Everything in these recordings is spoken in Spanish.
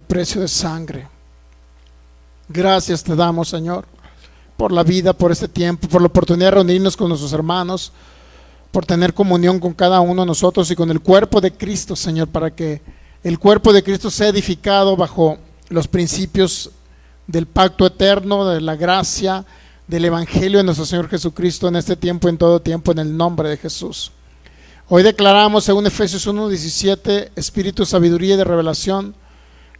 precio de sangre. Gracias te damos, Señor, por la vida, por este tiempo, por la oportunidad de reunirnos con nuestros hermanos, por tener comunión con cada uno de nosotros y con el cuerpo de Cristo, Señor, para que el cuerpo de Cristo sea edificado bajo los principios del pacto eterno, de la gracia, del evangelio de nuestro Señor Jesucristo en este tiempo, en todo tiempo, en el nombre de Jesús. Hoy declaramos, según Efesios 1:17, espíritu de sabiduría y de revelación,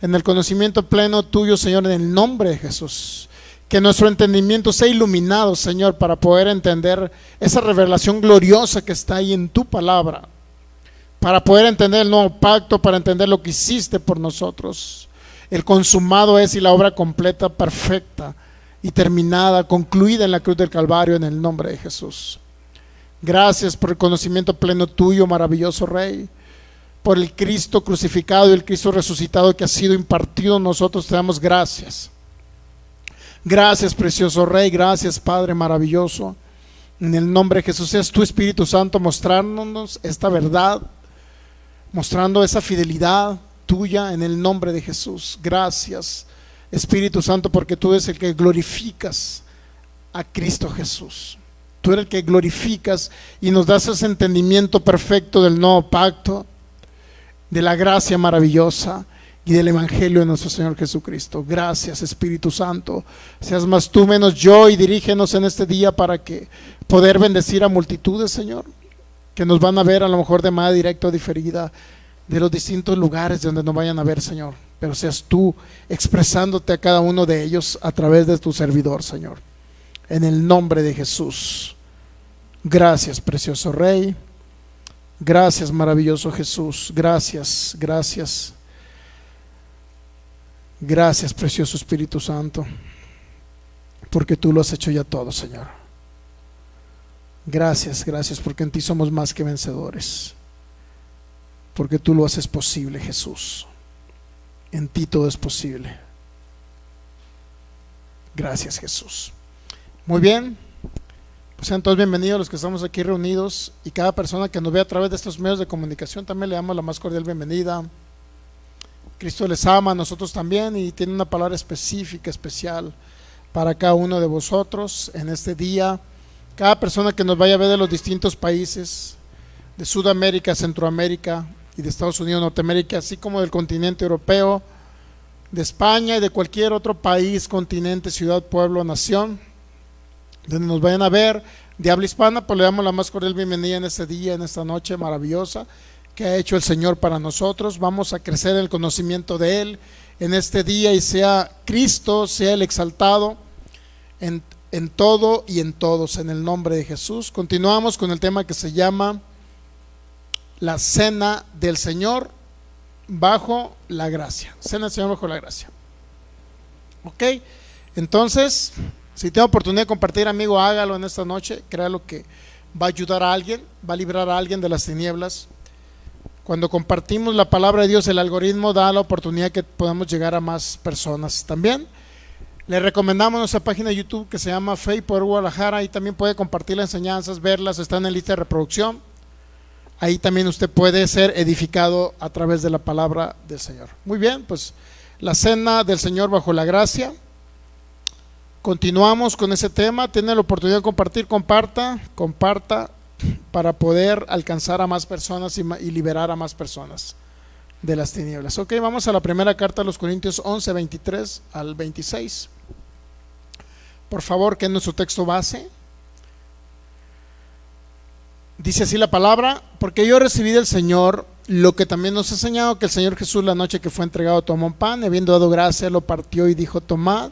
en el conocimiento pleno tuyo, Señor, en el nombre de Jesús. Que nuestro entendimiento sea iluminado, Señor, para poder entender esa revelación gloriosa que está ahí en tu palabra, para poder entender el nuevo pacto, para entender lo que hiciste por nosotros. El consumado es y la obra completa, perfecta y terminada, concluida en la cruz del Calvario, en el nombre de Jesús. Gracias por el conocimiento pleno tuyo, maravilloso Rey, por el Cristo crucificado y el Cristo resucitado que ha sido impartido en nosotros. Te damos gracias. Gracias, precioso Rey, gracias, Padre maravilloso. En el nombre de Jesús, seas tu Espíritu Santo mostrándonos esta verdad, mostrando esa fidelidad tuya en el nombre de Jesús. Gracias, Espíritu Santo, porque tú eres el que glorificas a Cristo Jesús. Tú eres el que glorificas y nos das ese entendimiento perfecto del nuevo pacto, de la gracia maravillosa y del evangelio de nuestro Señor Jesucristo. Gracias, Espíritu Santo. Seas más tú menos yo, y dirígenos en este día para que poder bendecir a multitudes, Señor, que nos van a ver a lo mejor de manera directa o diferida de los distintos lugares donde nos vayan a ver, Señor, pero seas tú expresándote a cada uno de ellos a través de tu servidor, Señor, en el nombre de Jesús. Gracias, precioso Rey. Gracias, maravilloso Jesús. Gracias, gracias. Gracias, precioso Espíritu Santo, porque tú lo has hecho ya todo, Señor. Gracias, gracias, porque en ti somos más que vencedores, porque tú lo haces posible, Jesús. En ti todo es posible. Gracias, Jesús. Muy bien, pues sean todos bienvenidos los que estamos aquí reunidos, y cada persona que nos ve a través de estos medios de comunicación también le damos la más cordial bienvenida. Cristo les ama, a nosotros también, y tiene una palabra específica, especial para cada uno de vosotros en este día. Cada persona que nos vaya a ver de los distintos países de Sudamérica, Centroamérica y de Estados Unidos, Norteamérica, así como del continente europeo, de España y de cualquier otro país, continente, ciudad, pueblo, nación, donde nos vayan a ver de habla hispana, pues le damos la más cordial bienvenida en este día, en esta noche maravillosa que ha hecho el Señor para nosotros. Vamos a crecer en el conocimiento de Él en este día, y sea Cristo, sea el exaltado en todo y en todos, en el nombre de Jesús. Continuamos con el tema que se llama la cena del Señor bajo la gracia. Cena del Señor bajo la gracia. Ok, entonces, si tiene oportunidad de compartir, amigo, hágalo en esta noche. Créalo que va a ayudar a alguien, va a librar a alguien de las tinieblas. Cuando compartimos la palabra de Dios, el algoritmo da la oportunidad que podamos llegar a más personas también. Le recomendamos nuestra página de YouTube que se llama Fe y Poder Guadalajara. Ahí también puede compartir las enseñanzas, verlas, están en lista de reproducción. Ahí también usted puede ser edificado a través de la palabra del Señor. Muy bien, pues la cena del Señor bajo la gracia. Continuamos con ese tema. Tiene la oportunidad de compartir, comparta para poder alcanzar a más personas y liberar a más personas de las tinieblas. Ok, vamos a la primera carta a los Corintios 11, 23 al 26. Por favor, que es nuestro texto base. Dice así la palabra: porque yo recibí del Señor lo que también nos ha enseñado, que el Señor Jesús, la noche que fue entregado, tomó un pan, y habiendo dado gracia, lo partió y dijo: tomad,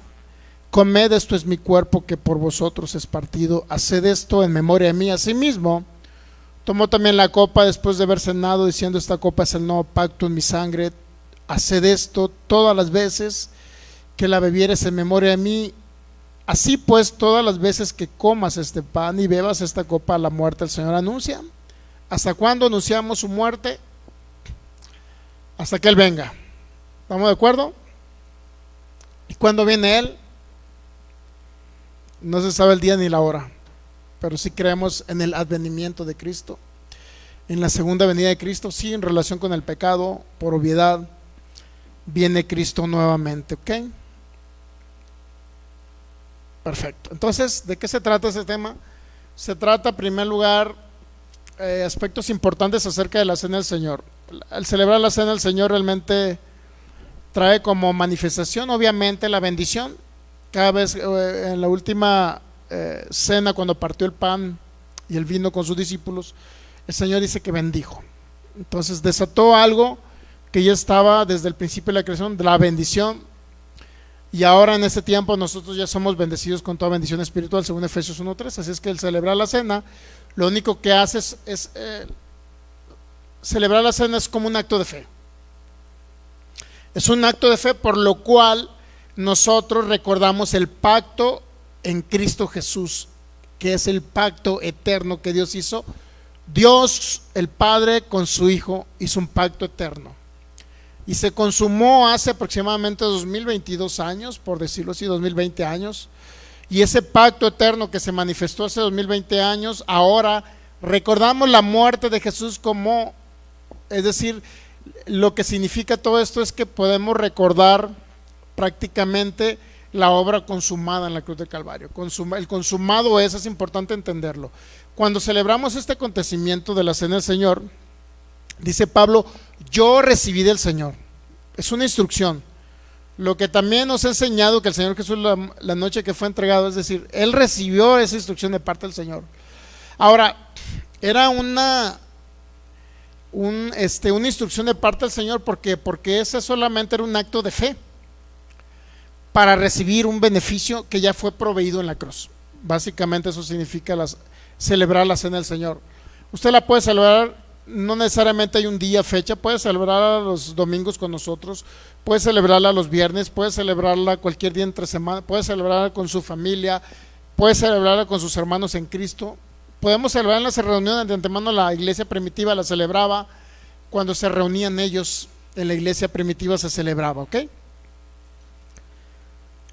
comed, esto es mi cuerpo que por vosotros es partido, haced esto en memoria de mí. Asimismo tomó también la copa después de haber cenado, diciendo: esta copa es el nuevo pacto en mi sangre, haced esto todas las veces que la bebieres en memoria de mí. Así pues, todas las veces que comas este pan y bebas esta copa, la muerte del Señor anuncia. ¿Hasta cuándo anunciamos su muerte? Hasta que Él venga. ¿Estamos de acuerdo? ¿Y cuándo viene Él? No se sabe el día ni la hora, pero sí creemos en el advenimiento de Cristo, en la segunda venida de Cristo, sí, en relación con el pecado, por obviedad, viene Cristo nuevamente, ¿ok? Perfecto. Entonces, ¿de qué se trata ese tema? Se trata, en primer lugar, aspectos importantes acerca de la Cena del Señor. Al celebrar la Cena del Señor realmente trae como manifestación, obviamente, la bendición. Cada vez, en la última cena, cuando partió el pan y el vino con sus discípulos, el Señor dice que bendijo. Entonces desató algo que ya estaba desde el principio de la creación, de la bendición. Y ahora en este tiempo nosotros ya somos bendecidos con toda bendición espiritual, según Efesios 1:3. Así es que el celebrar la cena, lo único que hace es celebrar la cena es como un acto de fe. Es un acto de fe por lo cual nosotros recordamos el pacto en Cristo Jesús, que es el pacto eterno que Dios hizo. Dios, el Padre, con su Hijo hizo un pacto eterno. Y se consumó hace aproximadamente 2022 años, por decirlo así, 2020 años. Y ese pacto eterno que se manifestó hace 2020 años, ahora recordamos la muerte de Jesús como, es decir, lo que significa todo esto es que podemos recordar prácticamente la obra consumada en la cruz del Calvario. El consumado es importante entenderlo. Cuando celebramos este acontecimiento de la Cena del Señor, dice Pablo, yo recibí del Señor. Es una instrucción. Lo que también nos ha enseñado que el Señor Jesús la noche que fue entregado, es decir, Él recibió esa instrucción de parte del Señor. Ahora, era una instrucción de parte del Señor porque ese solamente era un acto de fe para recibir un beneficio que ya fue proveído en la cruz. Básicamente eso significa celebrar la Cena del Señor. Usted la puede celebrar, no necesariamente hay un día, fecha, puede celebrarla los domingos con nosotros, puede celebrarla los viernes, puede celebrarla cualquier día entre semana, puede celebrarla con su familia, puede celebrarla con sus hermanos en Cristo. Podemos celebrar en las reuniones. De antemano la iglesia primitiva la celebraba cuando se reunían ellos en la iglesia primitiva, se celebraba, ¿ok?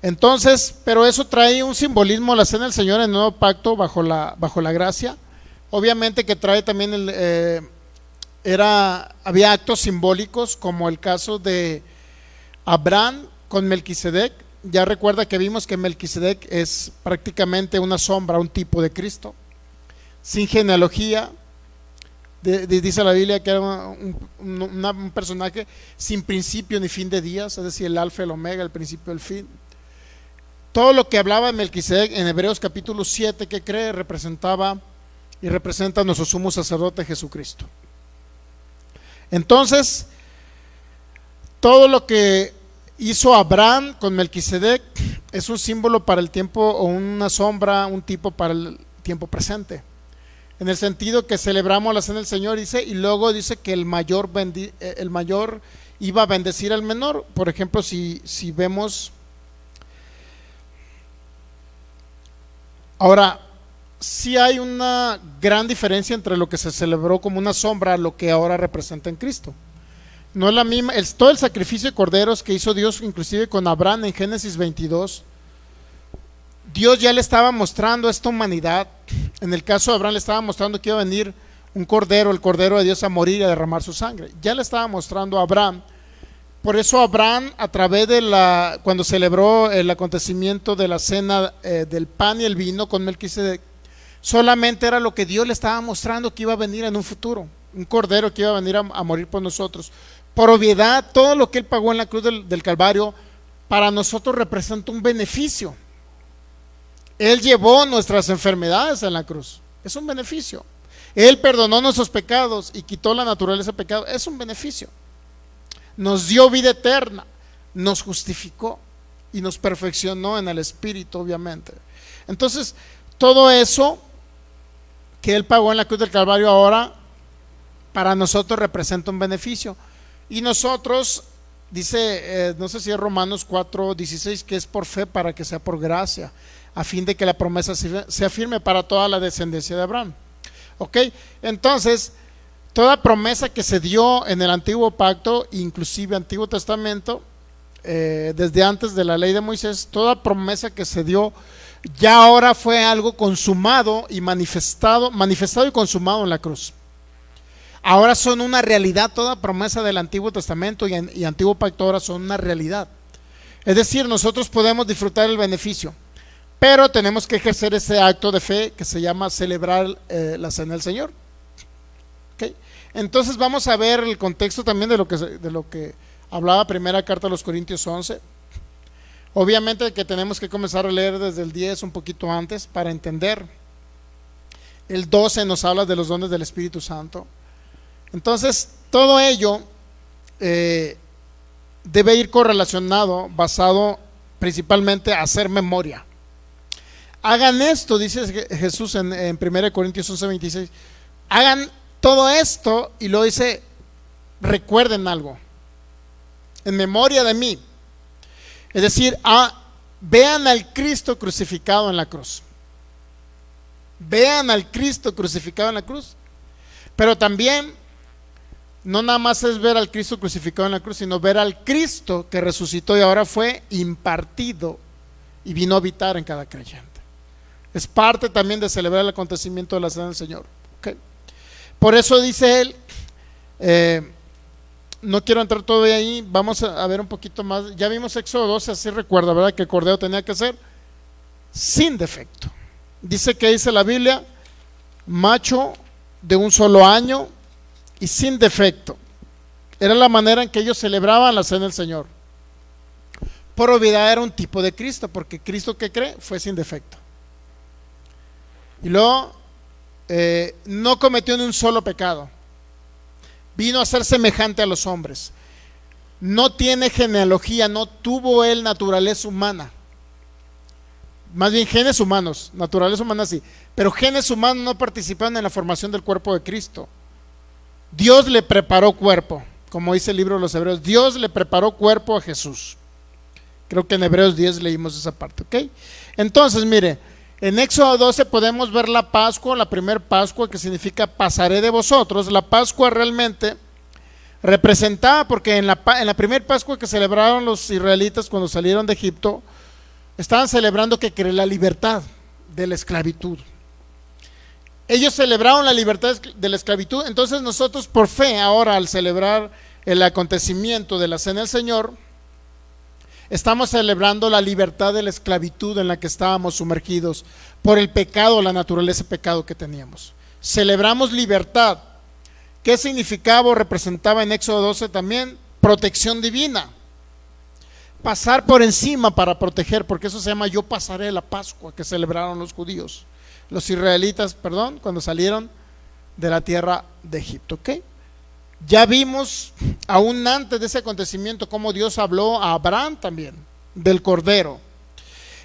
Entonces, pero eso trae un simbolismo, la Cena del Señor en el nuevo pacto bajo la gracia. Obviamente que trae también había actos simbólicos, como el caso de Abraham con Melquisedec. Ya recuerda que vimos que Melquisedec es prácticamente una sombra, un tipo de Cristo, sin genealogía. Dice la Biblia que era un personaje sin principio ni fin de días, es decir, el alfa y el omega, el principio y el fin. Todo lo que hablaba de Melquisedec en Hebreos capítulo 7, que cree, representaba y representa a nuestro sumo sacerdote Jesucristo. Entonces, todo lo que hizo Abraham con Melquisedec es un símbolo para el tiempo, o una sombra, un tipo para el tiempo presente, en el sentido que celebramos la Cena del Señor, dice, y luego dice que el mayor iba a bendecir al menor. Por ejemplo, si vemos ahora, sí hay una gran diferencia entre lo que se celebró como una sombra a lo que ahora representa en Cristo. No es la misma, todo el sacrificio de corderos que hizo Dios, inclusive con Abraham en Génesis 22, Dios ya le estaba mostrando a esta humanidad. En el caso de Abraham le estaba mostrando que iba a venir un cordero, el cordero de Dios, a morir y a derramar su sangre. Ya le estaba mostrando a Abraham. Por eso Abraham, a través de cuando celebró el acontecimiento de la cena del pan y el vino con Melquisedec, solamente era lo que Dios le estaba mostrando que iba a venir en un futuro, un cordero que iba a venir a morir por nosotros. Por obviedad, todo lo que Él pagó en la cruz del Calvario para nosotros representa un beneficio. Él llevó nuestras enfermedades en la cruz, es un beneficio. Él perdonó nuestros pecados y quitó la naturaleza de pecado, es un beneficio. Nos dio vida eterna, nos justificó y nos perfeccionó en el Espíritu, obviamente. Entonces, todo eso que Él pagó en la cruz del Calvario ahora para nosotros representa un beneficio. Y nosotros, dice, no sé si es Romanos 4:16, que es por fe para que sea por gracia, a fin de que la promesa sea firme para toda la descendencia de Abraham. Ok, entonces toda promesa que se dio en el antiguo pacto, inclusive Antiguo Testamento, desde antes de la ley de Moisés, toda promesa que se dio ya ahora fue algo consumado y manifestado y consumado en la cruz. ahora son una realidad. Toda promesa del Antiguo Testamento y Antiguo Pacto ahora son una realidad. Es decir, nosotros podemos disfrutar el beneficio, pero tenemos que ejercer ese acto de fe que se llama celebrar la cena del Señor. ¿Okay? Entonces vamos a ver el contexto también de lo que hablaba primera carta a los Corintios 11. Obviamente que tenemos que comenzar a leer desde el 10 un poquito antes para entender. El 12 nos habla de los dones del Espíritu Santo. Entonces todo ello debe ir correlacionado, basado principalmente a hacer memoria. Hagan esto, dice Jesús en 1 Corintios 11:26. Hagan todo esto, y luego dice, recuerden algo, en memoria de mí. Es decir, vean al Cristo crucificado en la cruz. Vean al Cristo crucificado en la cruz. Pero también, no nada más es ver al Cristo crucificado en la cruz, sino ver al Cristo que resucitó y ahora fue impartido y vino a habitar en cada creyente. Es parte también de celebrar el acontecimiento de la cena del Señor. ¿Okay? Por eso dice él, no quiero entrar todavía ahí, vamos a ver un poquito más. Ya vimos Éxodo 12, así recuerda, ¿verdad? Que el cordero tenía que ser sin defecto. Dice la Biblia, macho de un solo año y sin defecto. Era la manera en que ellos celebraban la cena del Señor. Por obviedad era un tipo de Cristo, porque Cristo, que cree, fue sin defecto. Y luego no cometió ni un solo pecado. Vino a ser semejante a los hombres. No tiene genealogía, no tuvo él naturaleza humana. Más bien genes humanos, naturaleza humana sí, pero genes humanos no participaron en la formación del cuerpo de Cristo. Dios le preparó cuerpo, como dice el libro de los Hebreos. Dios le preparó cuerpo a Jesús. Creo que en Hebreos 10 leímos esa parte, ¿ok? Entonces, mire, en Éxodo 12 podemos ver la Pascua, la primera Pascua, que significa pasaré de vosotros. La Pascua realmente representaba, porque en la primera Pascua que celebraron los israelitas cuando salieron de Egipto, estaban celebrando la libertad de la esclavitud. Ellos celebraron la libertad de la esclavitud. Entonces nosotros, por fe, ahora al celebrar el acontecimiento de la cena del Señor, estamos celebrando la libertad de la esclavitud en la que estábamos sumergidos por el pecado, la naturaleza de pecado que teníamos. Celebramos libertad. ¿Qué significaba o representaba en Éxodo 12 también? Protección divina. Pasar por encima para proteger, porque eso se llama yo pasaré la Pascua que celebraron los judíos, los israelitas, cuando salieron de la tierra de Egipto. ¿Ok? Ya vimos, aún antes de ese acontecimiento, cómo Dios habló a Abraham también, del Cordero.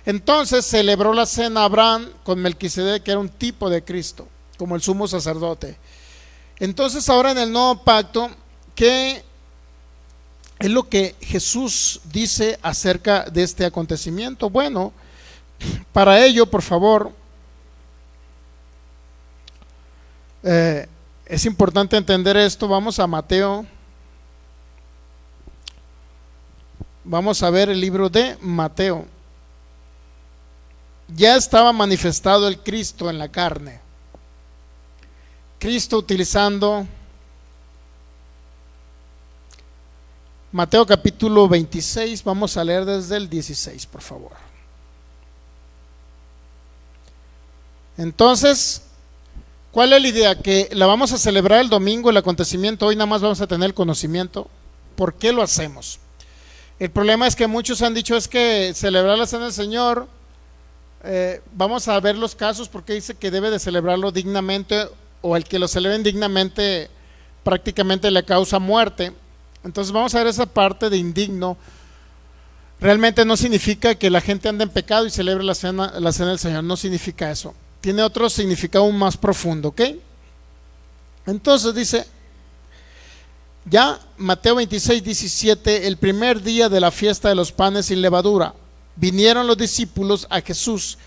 Entonces celebró la cena Abraham con Melquisedec, que era un tipo de Cristo, como el sumo sacerdote. Entonces ahora en el nuevo pacto, ¿qué es lo que Jesús dice acerca de este acontecimiento? Bueno, para ello, por favor, es importante entender esto. Vamos a Mateo. Vamos a ver el libro de Mateo. Ya estaba manifestado el Cristo en la carne. Cristo utilizando Mateo capítulo 26. Vamos a leer desde el 16, por favor. Entonces, ¿cuál es la idea? Que la vamos a celebrar el domingo, el acontecimiento. Hoy nada más vamos a tener el conocimiento. ¿Por qué lo hacemos? El problema es que muchos han dicho es que celebrar la cena del Señor, vamos a ver los casos, porque dice que debe de celebrarlo dignamente, o el que lo celebren dignamente prácticamente le causa muerte. Entonces vamos a ver esa parte de indigno. Realmente no significa que la gente ande en pecado y celebre la cena del Señor. No significa eso. Tiene otro significado aún más profundo, ¿ok? Entonces dice, ya Mateo 26, 17, el primer día de la fiesta de los panes sin levadura, vinieron los discípulos a Jesús,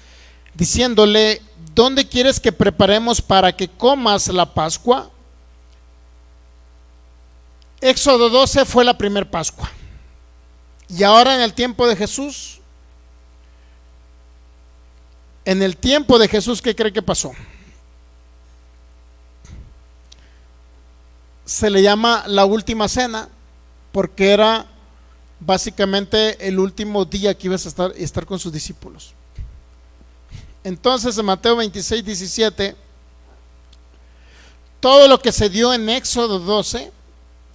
diciéndole, ¿dónde quieres que preparemos para que comas la Pascua? Éxodo 12 fue la primer Pascua. Y ahora en el tiempo de Jesús, ¿qué cree que pasó? se le llama la última cena, porque era básicamente el último día que ibas a estar con sus discípulos. Entonces en Mateo 26, 17, todo lo que se dio en Éxodo 12,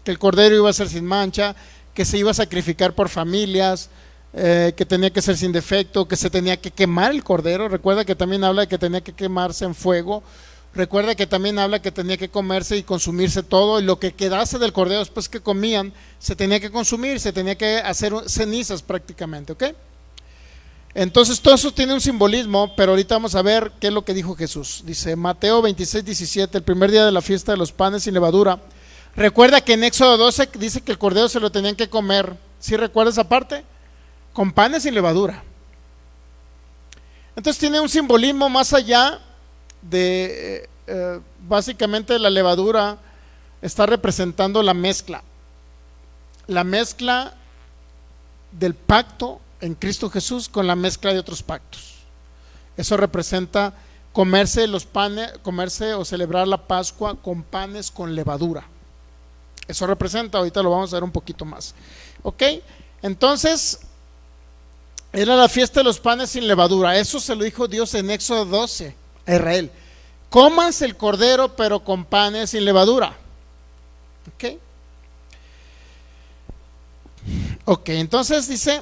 que el cordero iba a ser sin mancha, que se iba a sacrificar por familias, que tenía que ser sin defecto, que se tenía que quemar el cordero. Recuerda que también habla de que tenía que quemarse en fuego. Recuerda que también habla que tenía que comerse y consumirse todo, y lo que quedase del cordero después que comían se tenía que consumir, se tenía que hacer cenizas prácticamente, ¿ok? Entonces todo eso tiene un simbolismo, pero ahorita vamos a ver qué es lo que dijo Jesús. Dice Mateo 26, 17, el primer día de la fiesta de los panes sin levadura. Recuerda que en Éxodo 12 dice que el cordero se lo tenían que comer. ¿Sí recuerda esa parte? Con panes sin levadura. Entonces tiene un simbolismo más allá de básicamente la levadura está representando la mezcla del pacto en Cristo Jesús con la mezcla de otros pactos. Eso representa comerse los panes, comerse o celebrar la Pascua con panes con levadura. Eso representa, ahorita lo vamos a ver un poquito más, ok. Entonces era la fiesta de los panes sin levadura. Eso se lo dijo Dios en Éxodo 12 a Israel: comas el cordero pero con panes sin levadura. Ok, entonces dice: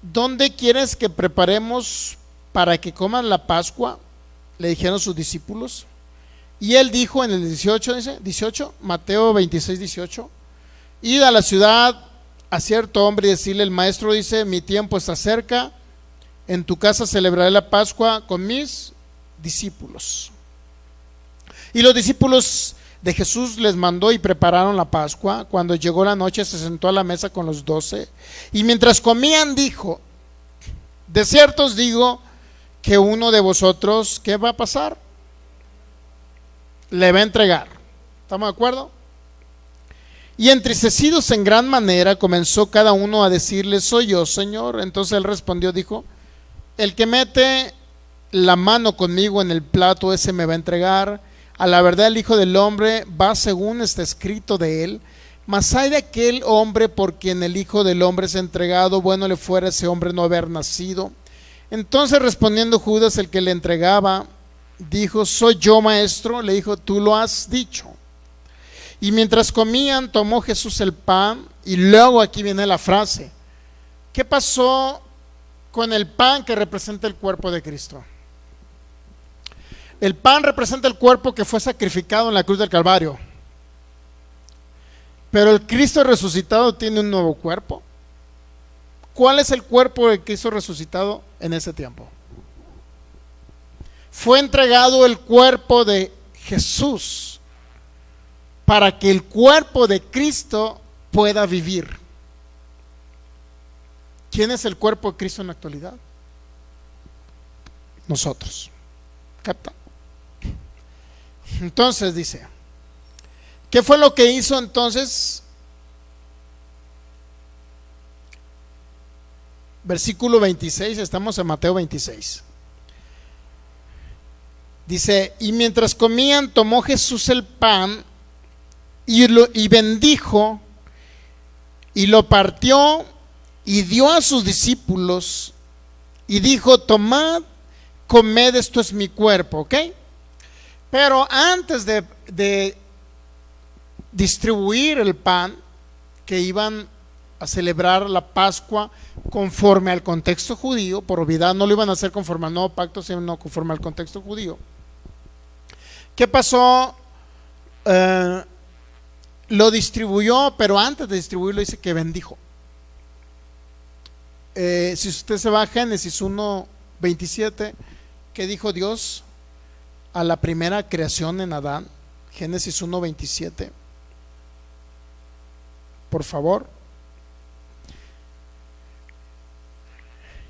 ¿dónde quieres que preparemos para que coman la Pascua? Le dijeron sus discípulos. Y él dijo en el 18, dice 18, Mateo 26, 18: id a la ciudad a cierto hombre y decirle: el maestro dice, mi tiempo está cerca, en tu casa celebraré la Pascua con mis discípulos. Y los discípulos de Jesús les mandó y prepararon la Pascua. Cuando llegó la noche se sentó a la mesa con los 12, y mientras comían dijo: de cierto os digo que uno de vosotros, ¿qué va a pasar? Le va a entregar. ¿Estamos de acuerdo? Y entristecidos en gran manera comenzó cada uno a decirle: soy yo, Señor. Entonces él respondió, dijo: el que mete la mano conmigo en el plato, ese me va a entregar. A la verdad el Hijo del Hombre va según está escrito de él. Mas hay de aquel hombre por quien el Hijo del Hombre es entregado, bueno le fuera ese hombre no haber nacido. Entonces respondiendo Judas, el que le entregaba, dijo: soy yo, maestro. Le dijo: tú lo has dicho. Y mientras comían, tomó Jesús el pan. Y luego aquí viene la frase: ¿qué pasó con el pan que representa el cuerpo de Cristo? El pan representa el cuerpo que fue sacrificado en la cruz del Calvario. Pero el Cristo resucitado tiene un nuevo cuerpo. ¿Cuál es el cuerpo de Cristo resucitado en ese tiempo? Fue entregado el cuerpo de Jesús para que el cuerpo de Cristo pueda vivir. ¿Quién es el cuerpo de Cristo en la actualidad? Nosotros. ¿Capta? Entonces dice, ¿qué fue lo que hizo entonces? Versículo 26, estamos en Mateo 26. Dice: y mientras comían, tomó Jesús el pan y bendijo y lo partió y dio a sus discípulos y dijo: tomad, comed, esto es mi cuerpo, ¿ok? Pero antes de distribuir el pan, que iban a celebrar la Pascua conforme al contexto judío, por obviedad no lo iban a hacer conforme al nuevo pacto, sino conforme al contexto judío. ¿Qué pasó? Lo distribuyó, pero antes de distribuirlo dice que bendijo. Si usted se va a Génesis 1:27, ¿qué dijo Dios a la primera creación en Adán? Génesis 1:27, por favor.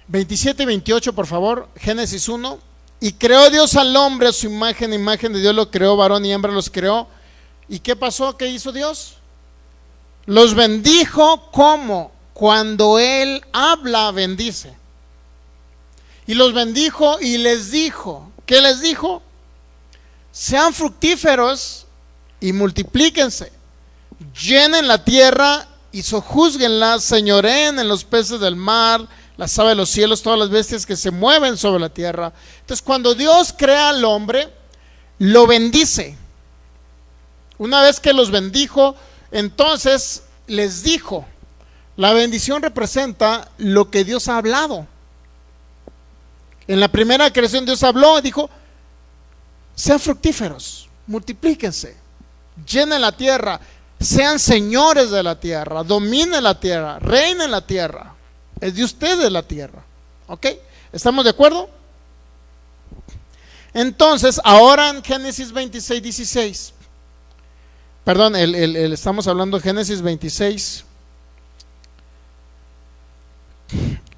27 y 28, por favor. Génesis 1. Y creó Dios al hombre a su imagen de Dios lo creó, varón y hembra los creó. ¿Y qué pasó? ¿Qué hizo Dios? Los bendijo. ¿Cómo? Cuando Él habla, bendice. Y los bendijo y les dijo, ¿qué les dijo? Sean fructíferos y multiplíquense. llenen la tierra y sojúzguenla, señoreen en los peces del mar, las aves de los cielos, todas las bestias que se mueven sobre la tierra. Entonces, cuando Dios crea al hombre, lo bendice. Una vez que los bendijo, entonces les dijo, la bendición representa lo que Dios ha hablado. En la primera creación Dios habló y dijo, sean fructíferos, multiplíquense, llenen la tierra, sean señores de la tierra, dominen la tierra, reinen la tierra. Es de ustedes la tierra. ¿Ok? ¿Estamos de acuerdo? Entonces, ahora en Génesis 26, 16. Perdón, estamos hablando de Génesis 26.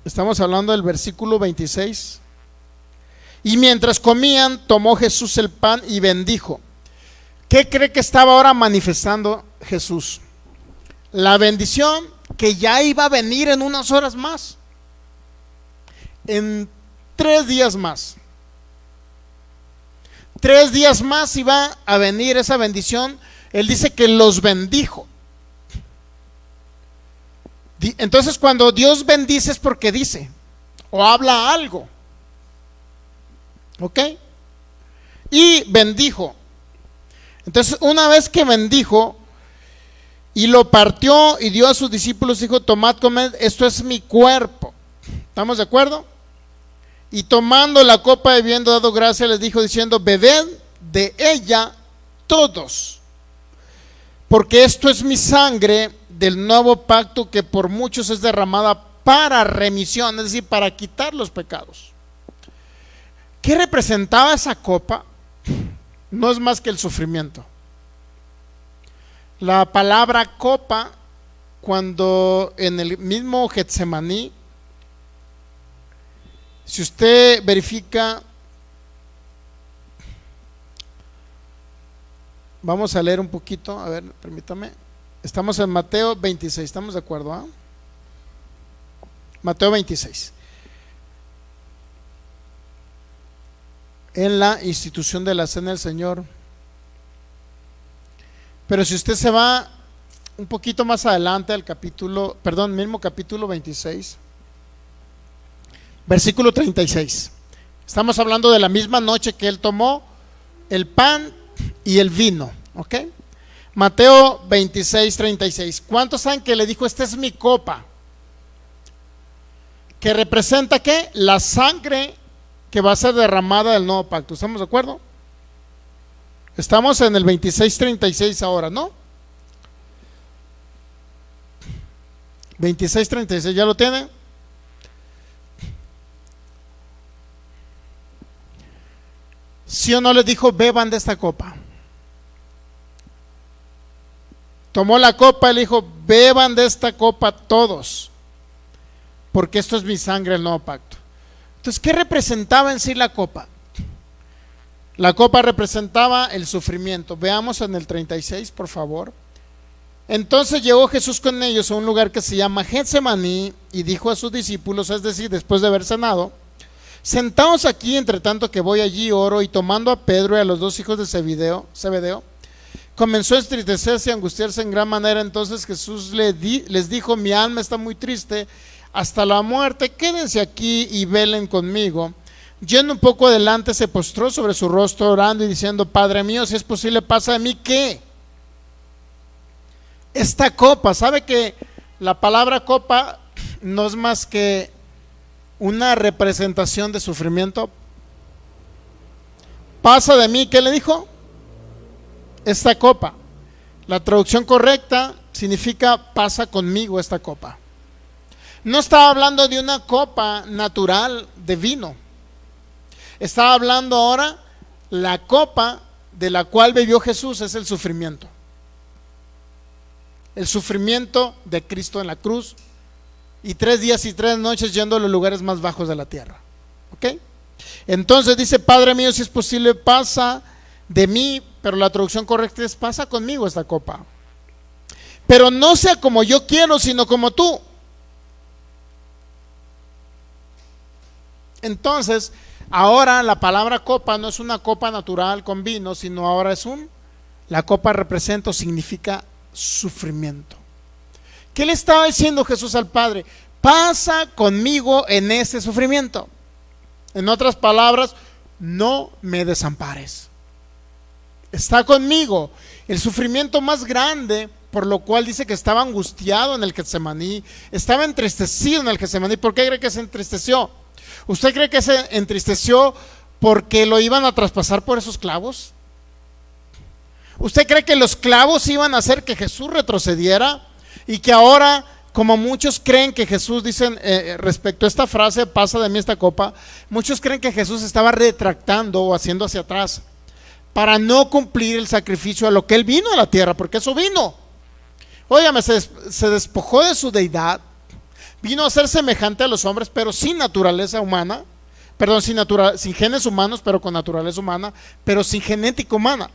Estamos hablando del versículo 26. Y mientras comían, tomó Jesús el pan y bendijo. ¿Qué cree que estaba ahora manifestando Jesús? La bendición que ya iba a venir en unas horas más. En 3 días más. 3 días más iba a venir esa bendición. Él dice que los bendijo. Entonces, cuando Dios bendice es porque dice o habla algo. ¿Ok? Y bendijo. Entonces, una vez que bendijo y lo partió y dio a sus discípulos, dijo, tomad, comed, esto es mi cuerpo. ¿Estamos de acuerdo? Y tomando la copa y habiendo dado gracia, les dijo diciendo, bebed de ella todos, porque esto es mi sangre del nuevo pacto que por muchos es derramada para remisión, es decir, para quitar los pecados. ¿Qué representaba esa copa? No es más que el sufrimiento. La palabra copa, cuando en el mismo Getsemaní, si usted verifica, vamos a leer un poquito, a ver, permítame. Estamos en Mateo 26, ¿estamos de acuerdo? ¿Ah? Mateo 26. En la institución de la cena del Señor. Pero si usted se va un poquito más adelante al capítulo, perdón, mismo capítulo 26, versículo 36. Estamos hablando de la misma noche que él tomó el pan y el vino, ¿ok? Mateo 26, 36. ¿Cuántos saben que le dijo, esta es mi copa? Que representa ¿qué? La sangre que va a ser derramada del nuevo pacto. ¿Estamos de acuerdo? Estamos en el 26:36 ahora, ¿no? 26:36, ¿ya lo tienen? ¿Sí o no les dijo, beban de esta copa? Tomó la copa y le dijo, beban de esta copa todos, porque esto es mi sangre del nuevo pacto. Entonces, ¿qué representaba en sí la copa? La copa representaba el sufrimiento. Veamos en el 36, por favor. Entonces llegó Jesús con ellos a un lugar que se llama Getsemaní y dijo a sus discípulos, es decir, después de haber cenado, sentaos aquí entre tanto que voy allí, oro. Y tomando a Pedro y a los 2 hijos de Zebedeo, comenzó a entristecerse y angustiarse en gran manera. Entonces Jesús les dijo, mi alma está muy triste hasta la muerte, quédense aquí y velen conmigo. Yendo un poco adelante, se postró sobre su rostro orando y diciendo, Padre mío, si es posible, pasa de mí, ¿qué? Esta copa. ¿Sabe que la palabra copa no es más que una representación de sufrimiento? Pasa de mí, ¿qué le dijo? Esta copa. La traducción correcta significa pasa conmigo esta copa. No estaba hablando de una copa natural de vino. Estaba hablando ahora, la copa de la cual bebió Jesús es el sufrimiento. El sufrimiento de Cristo en la cruz y 3 días y 3 noches yendo a los lugares más bajos de la tierra. ¿Ok? Entonces dice, Padre mío, si es posible, pasa de mí, pero la traducción correcta es pasa conmigo esta copa. Pero no sea como yo quiero, sino como tú. Entonces, ahora la palabra copa no es una copa natural con vino, sino ahora es la copa representa o significa sufrimiento. ¿Qué le estaba diciendo Jesús al Padre? Pasa conmigo en ese sufrimiento. En otras palabras, no me desampares. Está conmigo. El sufrimiento más grande, por lo cual dice que estaba angustiado en el Getsemaní, estaba entristecido en el Getsemaní. ¿Por qué cree que se entristeció? ¿Usted cree que se entristeció porque lo iban a traspasar por esos clavos? ¿Usted cree que los clavos iban a hacer que Jesús retrocediera? Y que ahora, como muchos creen que Jesús, dicen respecto a esta frase, pasa de mí esta copa, muchos creen que Jesús estaba retractando o haciendo hacia atrás para no cumplir el sacrificio a lo que Él vino a la tierra, porque eso vino. Óigame, se despojó de su deidad, vino a ser semejante a los hombres, pero sin naturaleza humana, perdón, sin genes humanos, pero con naturaleza humana, pero sin genética humana.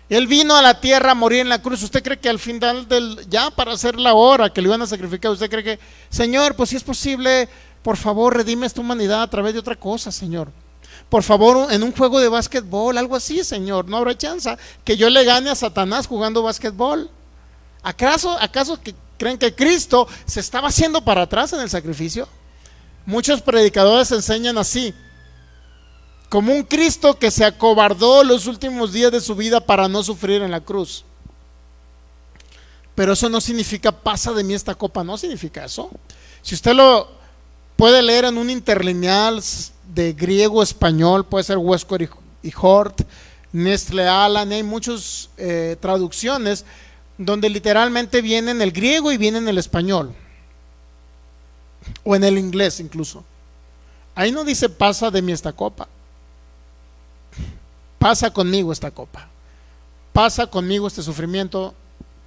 Él vino a la tierra a morir en la cruz. ¿Usted cree que al final ya para hacer la hora que le iban a sacrificar, usted cree que, Señor, pues si es posible, por favor, redime esta humanidad a través de otra cosa, Señor? Por favor, en un juego de básquetbol, algo así, Señor. No habrá chance que yo le gane a Satanás jugando básquetbol. ¿Acaso que creen que Cristo se estaba haciendo para atrás en el sacrificio? Muchos predicadores enseñan así, como un Cristo que se acobardó los últimos días de su vida para no sufrir en la cruz. Pero eso no significa pasa de mí esta copa, no significa eso. Si usted lo puede leer en un interlineal de griego español, puede ser Westcott y Hort, Nestle Aland, hay muchas traducciones donde literalmente viene en el griego y viene en el español, o en el inglés incluso. Ahí no dice pasa de mí esta copa. Pasa conmigo esta copa, pasa conmigo este sufrimiento,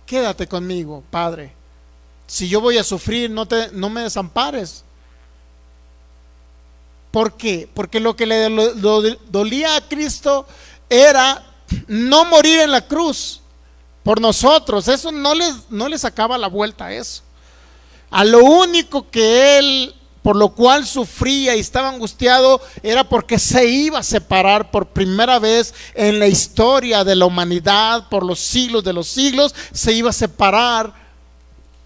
quédate conmigo, Padre. Si yo voy a sufrir, no me desampares. ¿Por qué? Porque lo que le dolía a Cristo era no morir en la cruz por nosotros. Eso no le sacaba la vuelta a eso. A lo único que Él, por lo cual sufría y estaba angustiado, era porque se iba a separar por primera vez en la historia de la humanidad, por los siglos de los siglos, se iba a separar,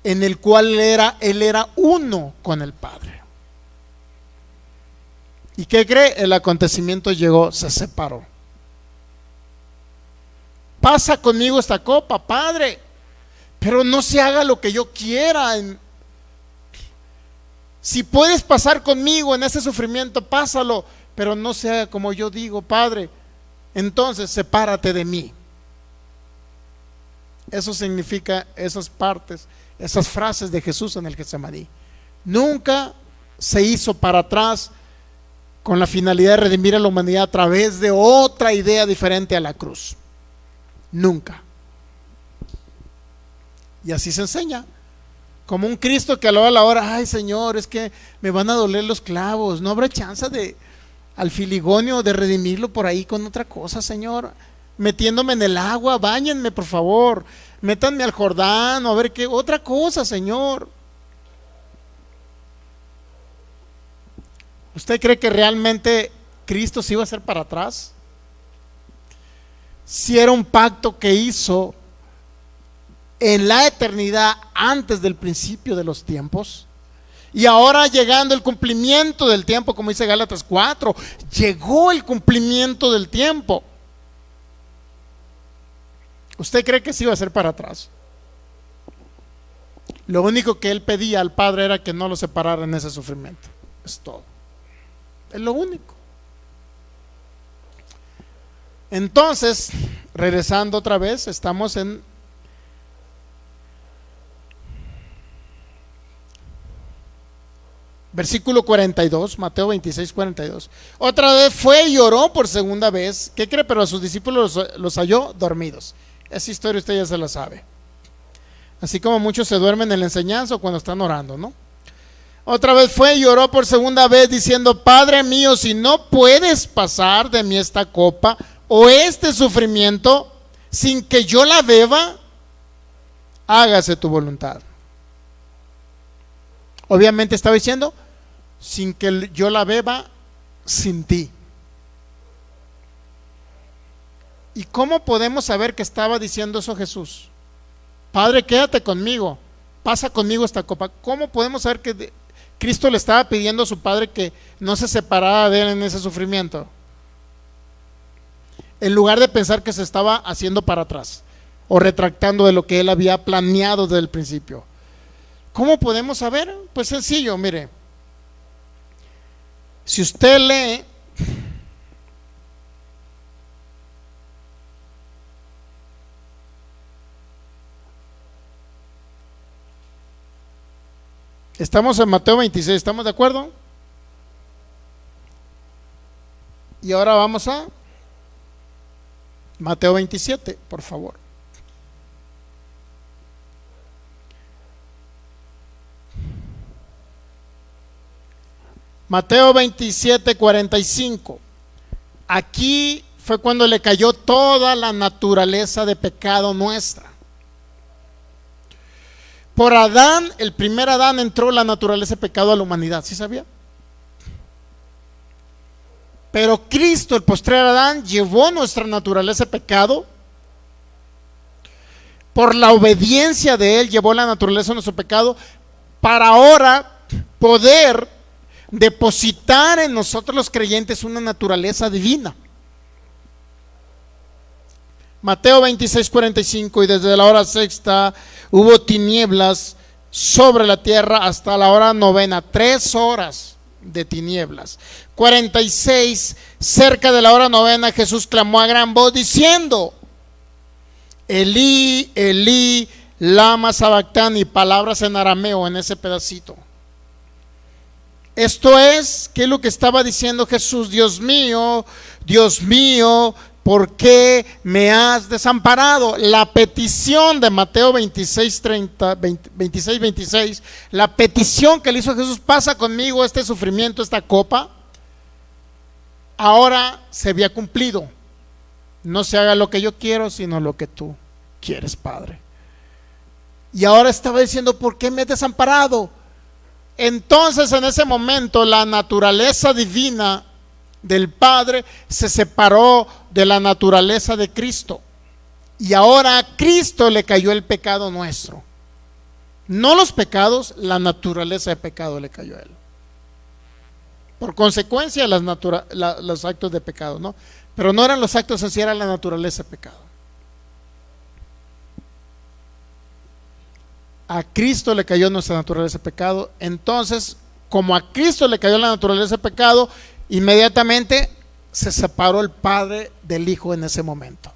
en el cual Él era uno con el Padre. ¿Y qué cree? El acontecimiento llegó, se separó. Pasa conmigo esta copa, Padre, pero no se haga lo que yo quiera. Si puedes pasar conmigo en ese sufrimiento, pásalo, pero no sea como yo digo, Padre. Entonces sepárate de mí. Eso significa esas partes, esas frases de Jesús en el Getsemaní. Nunca se hizo para atrás con la finalidad de redimir a la humanidad a través de otra idea diferente a la cruz. Nunca. Y así se enseña. Como un Cristo que a la hora, ay Señor, es que me van a doler los clavos. No habrá chance al filigonio de redimirlo por ahí con otra cosa, Señor. Metiéndome en el agua, báñenme por favor. Métanme al Jordán, o a ver qué otra cosa, Señor. ¿Usted cree que realmente Cristo se iba a hacer para atrás? Si era un pacto que hizo en la eternidad antes del principio de los tiempos, y ahora llegando el cumplimiento del tiempo, como dice Gálatas 4, llegó el cumplimiento del tiempo. ¿Usted cree que se iba a hacer para atrás? Lo único que Él pedía al Padre era que no lo separara en ese sufrimiento. Es todo. Es lo único. Entonces, regresando otra vez, estamos en versículo 42, Mateo 26, 42. Otra vez fue y oró por segunda vez. ¿Qué cree? Pero a sus discípulos los halló dormidos. Esa historia usted ya se la sabe. Así como muchos se duermen en la enseñanza o cuando están orando, ¿no? Otra vez fue y oró por segunda vez diciendo: Padre mío, si no puedes pasar de mí esta copa o este sufrimiento sin que yo la beba, hágase tu voluntad. Obviamente estaba diciendo, sin que yo la beba sin ti. ¿Y cómo podemos saber que estaba diciendo eso Jesús? Padre, quédate conmigo, pasa conmigo esta copa. ¿Cómo podemos saber que Cristo le estaba pidiendo a su Padre que no se separara de él en ese sufrimiento? En lugar de pensar que se estaba haciendo para atrás o retractando de lo que él había planeado desde el principio. ¿Cómo podemos saber? Pues sencillo, mire. Si usted lee estamos en Mateo 26, ¿estamos de acuerdo? Y ahora vamos a Mateo 27, por favor. Mateo 27, 45. Aquí fue cuando le cayó toda la naturaleza de pecado nuestra. Por Adán, el primer Adán, entró la naturaleza de pecado a la humanidad, ¿sí sabía? Pero Cristo, el postrer Adán, llevó nuestra naturaleza de pecado. Por la obediencia de él, llevó la naturaleza de nuestro pecado para ahora poder depositar en nosotros los creyentes una naturaleza divina. Mateo 26, 45. Y desde la hora sexta hubo tinieblas sobre la tierra hasta la hora novena, 3 horas de tinieblas. 46. Cerca de la hora novena Jesús clamó a gran voz diciendo: Elí, Elí, lama sabactani. Palabras en arameo en ese pedacito. Esto es, ¿qué es lo que estaba diciendo Jesús? Dios mío, ¿por qué me has desamparado? La petición de Mateo 26, 26, la petición que le hizo Jesús: pasa conmigo este sufrimiento, esta copa, ahora se había cumplido. No se haga lo que yo quiero, sino lo que tú quieres, Padre. Y ahora estaba diciendo: ¿por qué me has desamparado? Entonces, en ese momento, la naturaleza divina del Padre se separó de la naturaleza de Cristo. Y ahora a Cristo le cayó el pecado nuestro. No los pecados, la naturaleza de pecado le cayó a él. Por consecuencia, los actos de pecado, ¿no? Pero no eran los actos en sí, era la naturaleza de pecado. A Cristo le cayó nuestra naturaleza de pecado. Entonces, como a Cristo le cayó la naturaleza de pecado, inmediatamente se separó el Padre del Hijo en ese momento.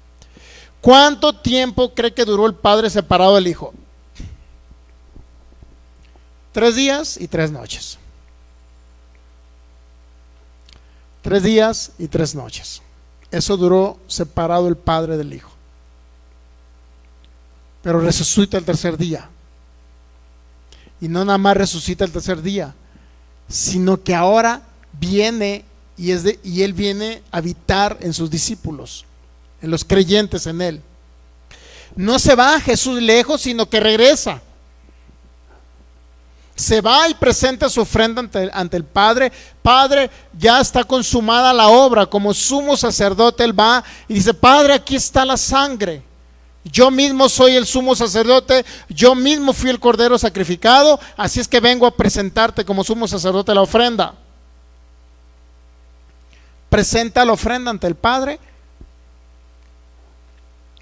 ¿Cuánto tiempo cree que duró el Padre separado del Hijo? 3 días y 3 noches. 3 días y 3 noches. Eso duró separado el Padre del Hijo. Pero resucita el tercer día. Y no nada más resucita el tercer día, sino que ahora viene y él viene a habitar en sus discípulos, en los creyentes en él. No se va a Jesús lejos, sino que regresa. Se va y presenta su ofrenda ante el Padre. Padre, ya está consumada la obra. Como sumo sacerdote él va y dice: Padre, aquí está la sangre. Yo mismo soy el sumo sacerdote, yo mismo fui el cordero sacrificado, así es que vengo a presentarte como sumo sacerdote la ofrenda. Presenta la ofrenda ante el Padre.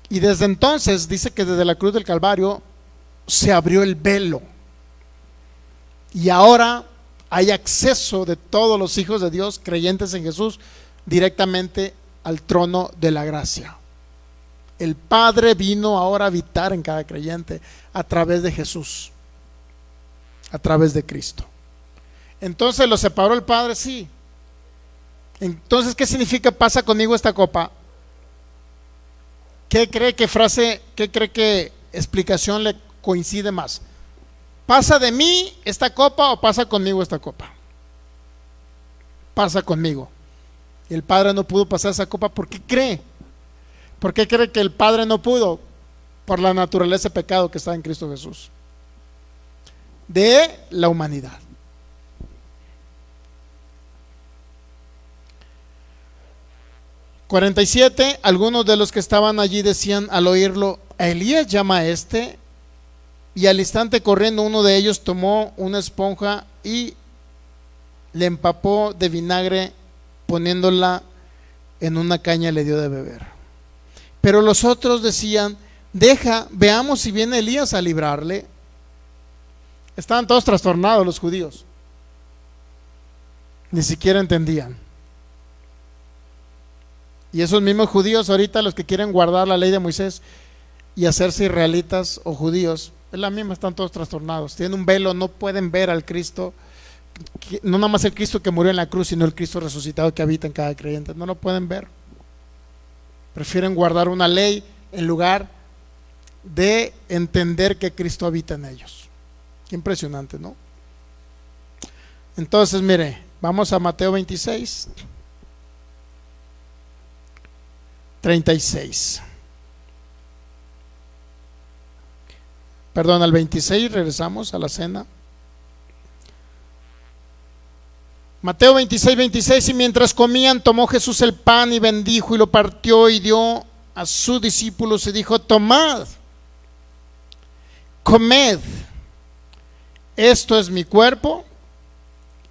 Y desde entonces dice que desde la cruz del Calvario se abrió el velo. Y ahora hay acceso de todos los hijos de Dios creyentes en Jesús directamente al trono de la gracia. El Padre vino ahora a habitar en cada creyente a través de Jesús, a través de Cristo. Entonces, ¿lo separó el Padre? Sí. Entonces, ¿qué significa pasa conmigo esta copa? ¿Qué cree que explicación le coincide más? ¿Pasa de mí esta copa o pasa conmigo esta copa? Pasa conmigo. El Padre no pudo pasar esa copa. ¿Por qué cree? ¿Por qué cree que el Padre no pudo? Por la naturaleza de pecado que está en Cristo Jesús, de la humanidad. 47, algunos de los que estaban allí decían al oírlo: a Elías llama a este. Y al instante corriendo uno de ellos tomó una esponja y le empapó de vinagre, poniéndola en una caña, y le dio de beber. Pero los otros decían: deja, veamos si viene Elías a librarle. Estaban todos trastornados los judíos, ni siquiera entendían. Y esos mismos judíos ahorita, los que quieren guardar la ley de Moisés y hacerse israelitas o judíos, es la misma, están todos trastornados, tienen un velo, no pueden ver al Cristo, no nada más el Cristo que murió en la cruz, sino el Cristo resucitado que habita en cada creyente. No lo pueden ver, prefieren guardar una ley en lugar de entender que Cristo habita en ellos. Qué impresionante, ¿no? Entonces, mire, vamos a Mateo 26, 36. Perdón, al 26, regresamos a la cena. Mateo 26, 26. Y mientras comían, tomó Jesús el pan y bendijo y lo partió y dio a sus discípulos y dijo: tomad, comed, esto es mi cuerpo.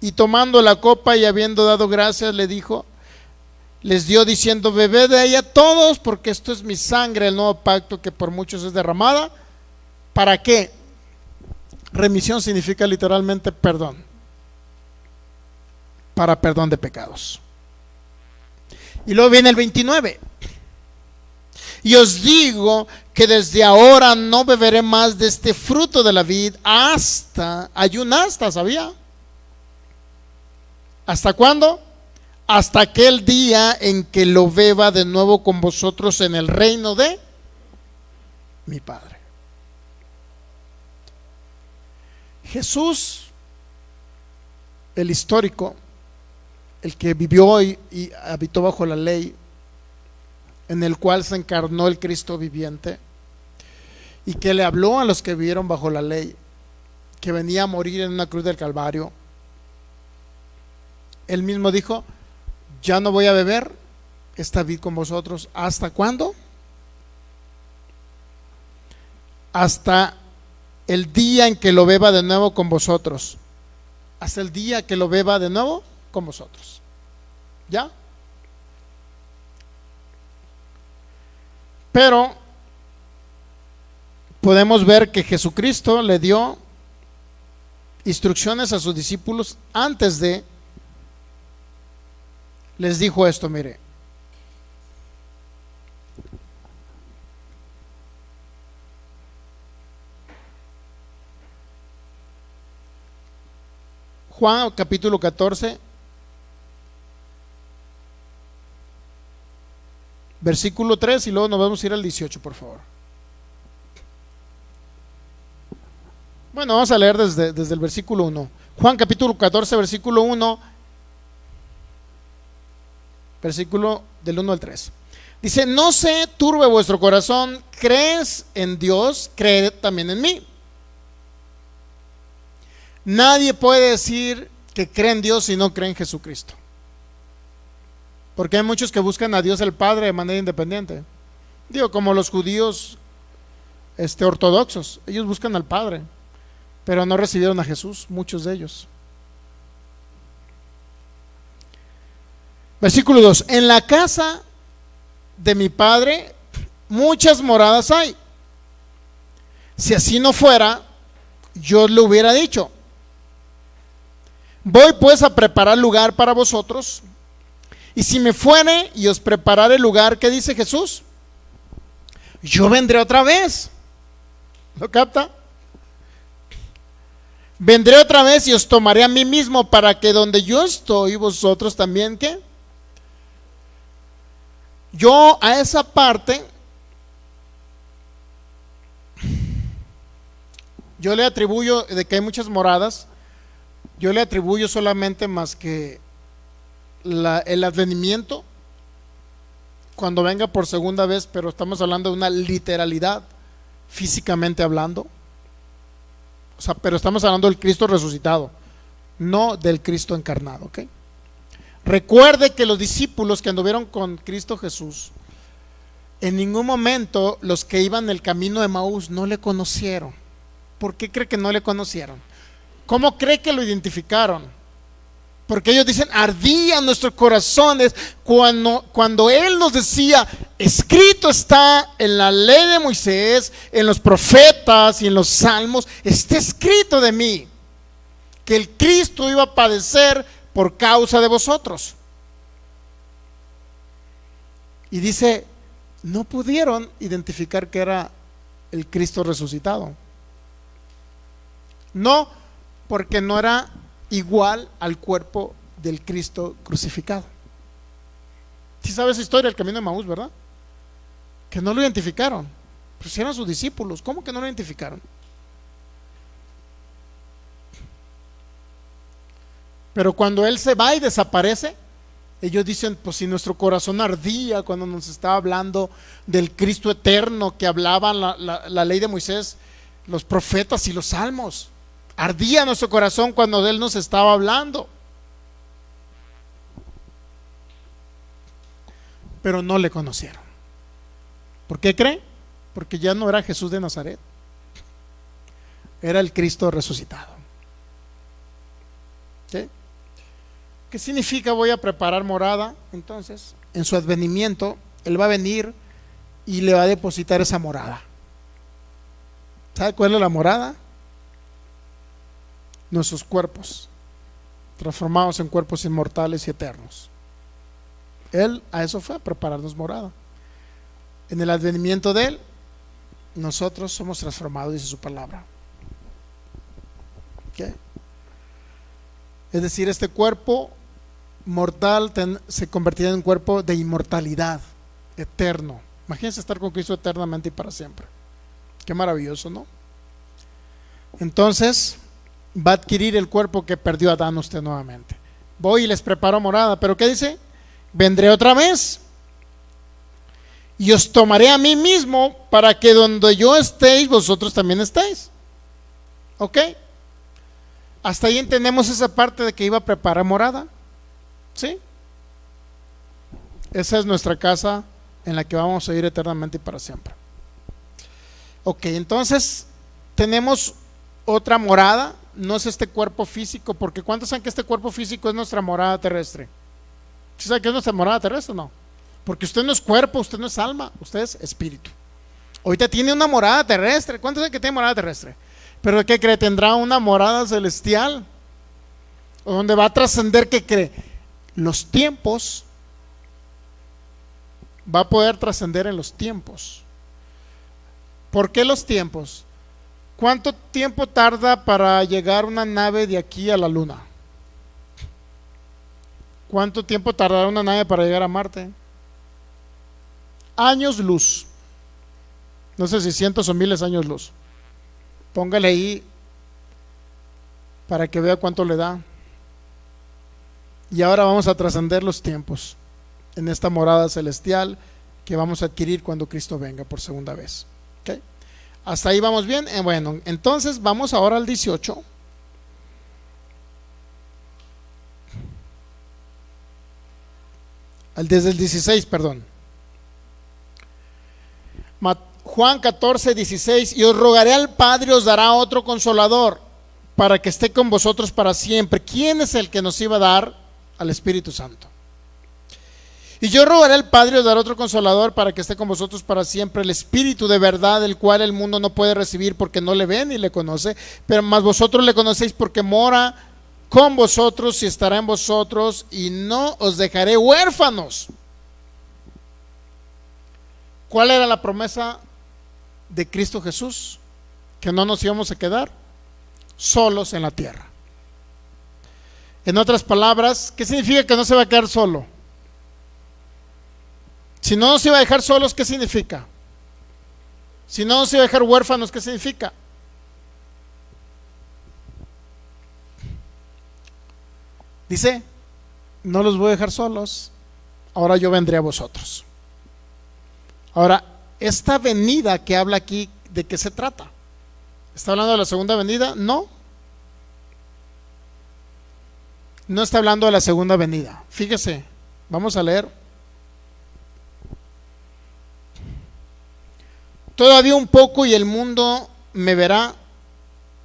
Y tomando la copa y habiendo dado gracias, les dio diciendo: bebed de ella todos, porque esto es mi sangre, el nuevo pacto, que por muchos es derramada. ¿Para qué? Remisión significa literalmente perdón, para perdón de pecados. Y luego viene el 29. Y os digo que desde ahora no beberé más de este fruto de la vid hasta, ¿sabía? ¿Hasta cuándo? Hasta aquel día en que lo beba de nuevo con vosotros en el reino de mi Padre. Jesús, el histórico, el que vivió y habitó bajo la ley, en el cual se encarnó el Cristo viviente, y que le habló a los que vivieron bajo la ley, que venía a morir en una cruz del Calvario. Él mismo dijo: ya no voy a beber esta vid con vosotros. ¿Hasta cuándo? Hasta el día en que lo beba de nuevo con vosotros. Hasta el día que lo beba de nuevo con vosotros. ¿Ya? Pero podemos ver que Jesucristo le dio instrucciones a sus discípulos antes de. Les dijo esto, mire. Juan capítulo 14, versículo 3, y luego nos vamos a ir al 18, por favor. Bueno, vamos a leer desde el versículo 1. Juan capítulo 14, versículo 1, versículo del 1 al 3. Dice: no se turbe vuestro corazón, crees en Dios, creed también en mí. Nadie puede decir que cree en Dios si no cree en Jesucristo, porque hay muchos que buscan a Dios el Padre de manera independiente. Digo, como los judíos ortodoxos, ellos buscan al Padre, pero no recibieron a Jesús, muchos de ellos. Versículo 2: en la casa de mi Padre muchas moradas hay. Si así no fuera, yo le hubiera dicho: voy pues a preparar lugar para vosotros. Y si me fuere y os preparare lugar, ¿qué dice Jesús? Yo vendré otra vez. ¿Lo capta? Vendré otra vez y os tomaré a mí mismo, para que donde yo estoy, vosotros también, ¿qué? Yo a esa parte, yo le atribuyo, de que hay muchas moradas, yo le atribuyo solamente más que el advenimiento, cuando venga por segunda vez, pero estamos hablando de una literalidad, físicamente hablando. O sea, pero estamos hablando del Cristo resucitado, no del Cristo encarnado, ¿ok? Recuerde que los discípulos que anduvieron con Cristo Jesús, en ningún momento los que iban el camino de Emaús no le conocieron. ¿Por qué cree que no le conocieron? ¿Cómo cree que lo identificaron? Porque ellos dicen, ardían nuestros corazones cuando Él nos decía, escrito está en la ley de Moisés, en los profetas y en los salmos, está escrito de mí, que el Cristo iba a padecer por causa de vosotros. Y dice, no pudieron identificar que era el Cristo resucitado. No, porque no era igual al cuerpo del Cristo crucificado. Si sabes esa historia del camino de Emaús, ¿verdad? Que no lo identificaron. Pues eran sus discípulos. ¿Cómo que no lo identificaron? Pero cuando Él se va y desaparece, ellos dicen, pues si nuestro corazón ardía cuando nos estaba hablando del Cristo eterno que hablaba la ley de Moisés, los profetas y los salmos. Ardía nuestro corazón cuando Él nos estaba hablando. Pero no le conocieron. ¿Por qué creen? Porque ya no era Jesús de Nazaret. Era el Cristo resucitado. ¿Sí? ¿Qué significa voy a preparar morada? Entonces, en su advenimiento, Él va a venir y le va a depositar esa morada. ¿Sabe cuál es la morada? Nuestros cuerpos, transformados en cuerpos inmortales y eternos. Él a eso fue, a prepararnos morada. En el advenimiento de Él, nosotros somos transformados, dice su palabra. ¿Okay? Es decir, este cuerpo mortal se convertirá en un cuerpo de inmortalidad, eterno. Imagínense estar con Cristo eternamente y para siempre. Qué maravilloso, ¿no? Entonces va a adquirir el cuerpo que perdió Adán usted nuevamente. Voy y les preparo morada, pero ¿qué dice? Vendré otra vez y os tomaré a mí mismo para que donde yo estéis, vosotros también estéis. ¿Ok? Hasta ahí entendemos esa parte de que iba a preparar morada. ¿Sí? Esa es nuestra casa en la que vamos a ir eternamente y para siempre. Ok, entonces tenemos otra morada. No es este cuerpo físico, porque ¿cuántos saben que este cuerpo físico es nuestra morada terrestre? ¿Sí saben que es nuestra morada terrestre o no? Porque usted no es cuerpo, usted no es alma, usted es espíritu. Ahorita tiene una morada terrestre. ¿Cuántos saben que tiene morada terrestre? Pero ¿qué cree? Tendrá una morada celestial, donde va a trascender, ¿qué cree? Los tiempos. Va a poder trascender en los tiempos. ¿Por qué los tiempos? ¿Cuánto tiempo tarda para llegar una nave de aquí a la Luna? ¿Cuánto tiempo tardará una nave para llegar a Marte? Años luz. No sé si cientos o miles de años luz. Póngale ahí para que vea cuánto le da. Y ahora vamos a trascender los tiempos en esta morada celestial que vamos a adquirir cuando Cristo venga por segunda vez. ¿Okay? Hasta ahí vamos bien. Bueno, entonces vamos ahora al 18. Desde el 16, perdón. Juan 14, 16. Y os rogaré al Padre, os dará otro consolador para que esté con vosotros para siempre. ¿Quién es el que nos iba a dar? Al Espíritu Santo. Y yo rogaré al Padre, os dará otro consolador para que esté con vosotros para siempre, el Espíritu de verdad, el cual el mundo no puede recibir porque no le ve ni le conoce, pero más vosotros le conocéis porque mora con vosotros y estará en vosotros, y no os dejaré huérfanos. ¿Cuál era la promesa de Cristo Jesús? Que no nos íbamos a quedar solos en la tierra. En otras palabras, ¿qué significa que no se va a quedar solo? Si no nos iba a dejar solos, ¿qué significa? Si no nos iba a dejar huérfanos, ¿qué significa? Dice, no los voy a dejar solos, ahora yo vendré a vosotros. Ahora, esta venida que habla aquí, ¿de qué se trata? ¿Está hablando de la segunda venida? No. no está hablando de la segunda venida. Fíjese, vamos a leer. Todavía un poco y el mundo me verá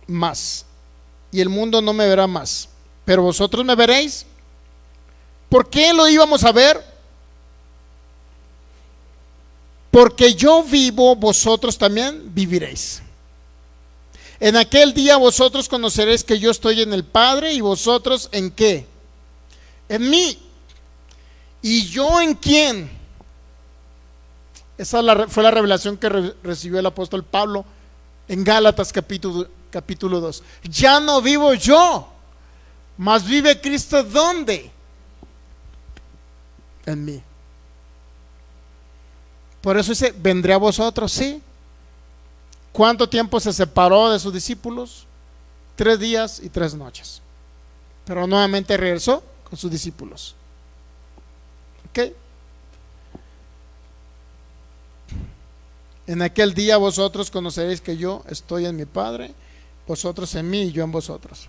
más, y el mundo no me verá más, pero vosotros me veréis. ¿Por qué lo íbamos a ver? Porque yo vivo, vosotros también viviréis. En aquel día vosotros conoceréis que yo estoy en el Padre, y vosotros ¿en qué? En mí. ¿Y yo en quién? Esa fue la revelación que recibió el apóstol Pablo en Gálatas capítulo 2. Ya no vivo yo, mas vive Cristo. ¿Dónde? En mí. Por eso dice, vendré a vosotros, sí. ¿Cuánto tiempo se separó de sus discípulos? 3 días y 3 noches. Pero nuevamente regresó con sus discípulos. ¿Ok? En aquel día vosotros conoceréis que yo estoy en mi Padre, vosotros en mí y yo en vosotros.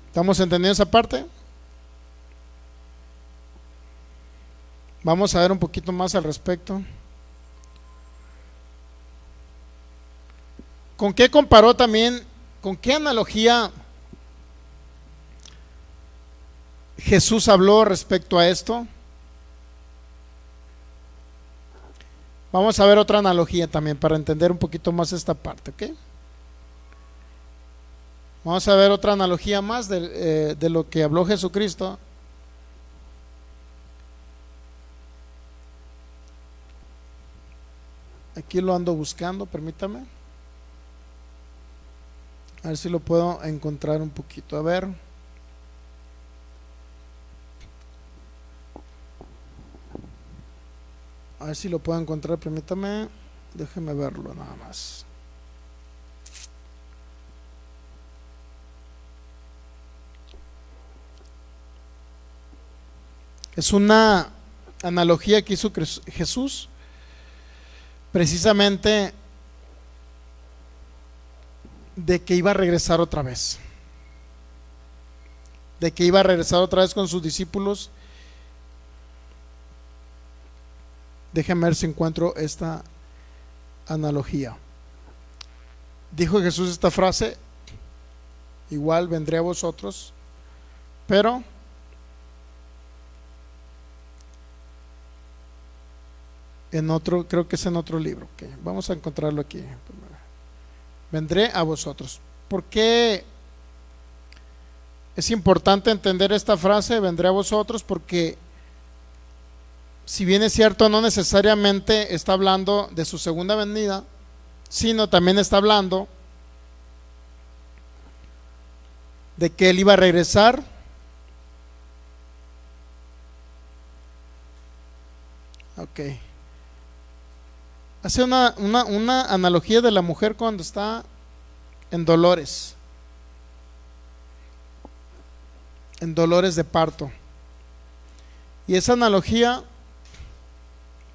¿Estamos entendiendo esa parte? Vamos a ver un poquito más al respecto. ¿Con qué comparó también? ¿Con qué analogía Jesús habló respecto a esto? Vamos a ver otra analogía también para entender un poquito más esta parte, ¿ok? Vamos a ver otra analogía más de lo que habló Jesucristo. Aquí lo ando buscando, permítame. A ver si lo puedo encontrar un poquito. A ver. A ver si lo puedo encontrar, permítame. Déjeme verlo nada más. Es una analogía que hizo Jesús precisamente de que iba a regresar otra vez. De que iba a regresar otra vez con sus discípulos. Déjenme ver si encuentro esta analogía. Dijo Jesús esta frase: igual vendré a vosotros, pero en otro, creo que es en otro libro. Okay, vamos a encontrarlo aquí. Vendré a vosotros. ¿Por qué es importante entender esta frase, vendré a vosotros? Porque si bien es cierto, no necesariamente está hablando de su segunda venida, sino también está hablando de que él iba a regresar ok. Hace una analogía de la mujer cuando está en dolores de parto, y esa analogía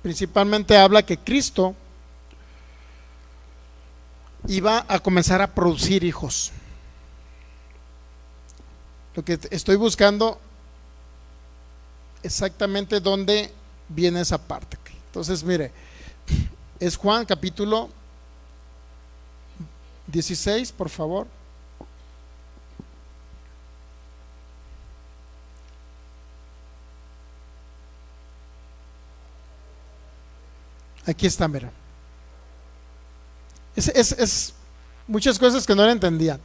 principalmente habla que Cristo iba a comenzar a producir hijos. Lo que estoy buscando exactamente dónde viene esa parte. Entonces, mire, es Juan capítulo 16, por favor. Aquí está, mira. Es muchas cosas que no le entendían.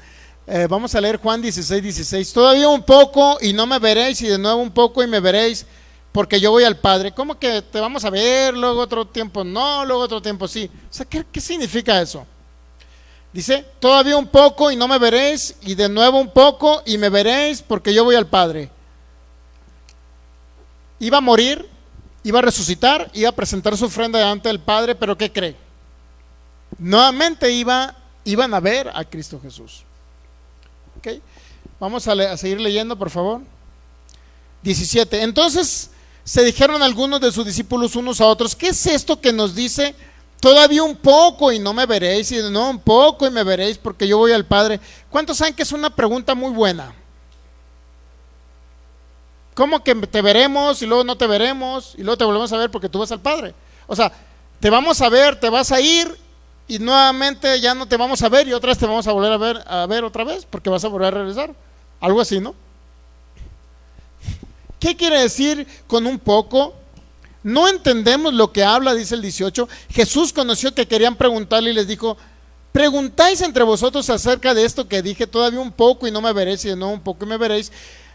Vamos a leer Juan 16:16. Todavía un poco y no me veréis, y de nuevo un poco y me veréis, porque yo voy al Padre. ¿Cómo que te vamos a ver? Luego otro tiempo no, luego otro tiempo sí. O sea, ¿qué significa eso? Dice, todavía un poco y no me veréis, y de nuevo un poco y me veréis, porque yo voy al Padre. Iba a morir, iba a resucitar, iba a presentar su ofrenda delante del Padre, pero ¿qué cree? Nuevamente iban a ver a Cristo Jesús. ¿Okay? Vamos a seguir leyendo, por favor. 17. Entonces se dijeron algunos de sus discípulos unos a otros: ¿qué es esto que nos dice? todavía un poco y no me veréis, y no un poco y me veréis porque yo voy al Padre. ¿Cuántos saben que es una pregunta muy buena? ¿Cómo que te veremos y luego no te veremos y luego te volvemos a ver porque tú vas al Padre? O sea, te vamos a ver, te vas a ir y nuevamente ya no te vamos a ver y otra vez te vamos a volver a ver otra vez porque vas a volver a regresar. Algo así, ¿no? ¿Qué quiere decir con un poco? No entendemos lo que habla, dice el 18. Jesús conoció que querían preguntarle y les dijo: preguntáis entre vosotros acerca de esto que dije, todavía un poco y no me veréis, y de nuevo un poco y me veréis.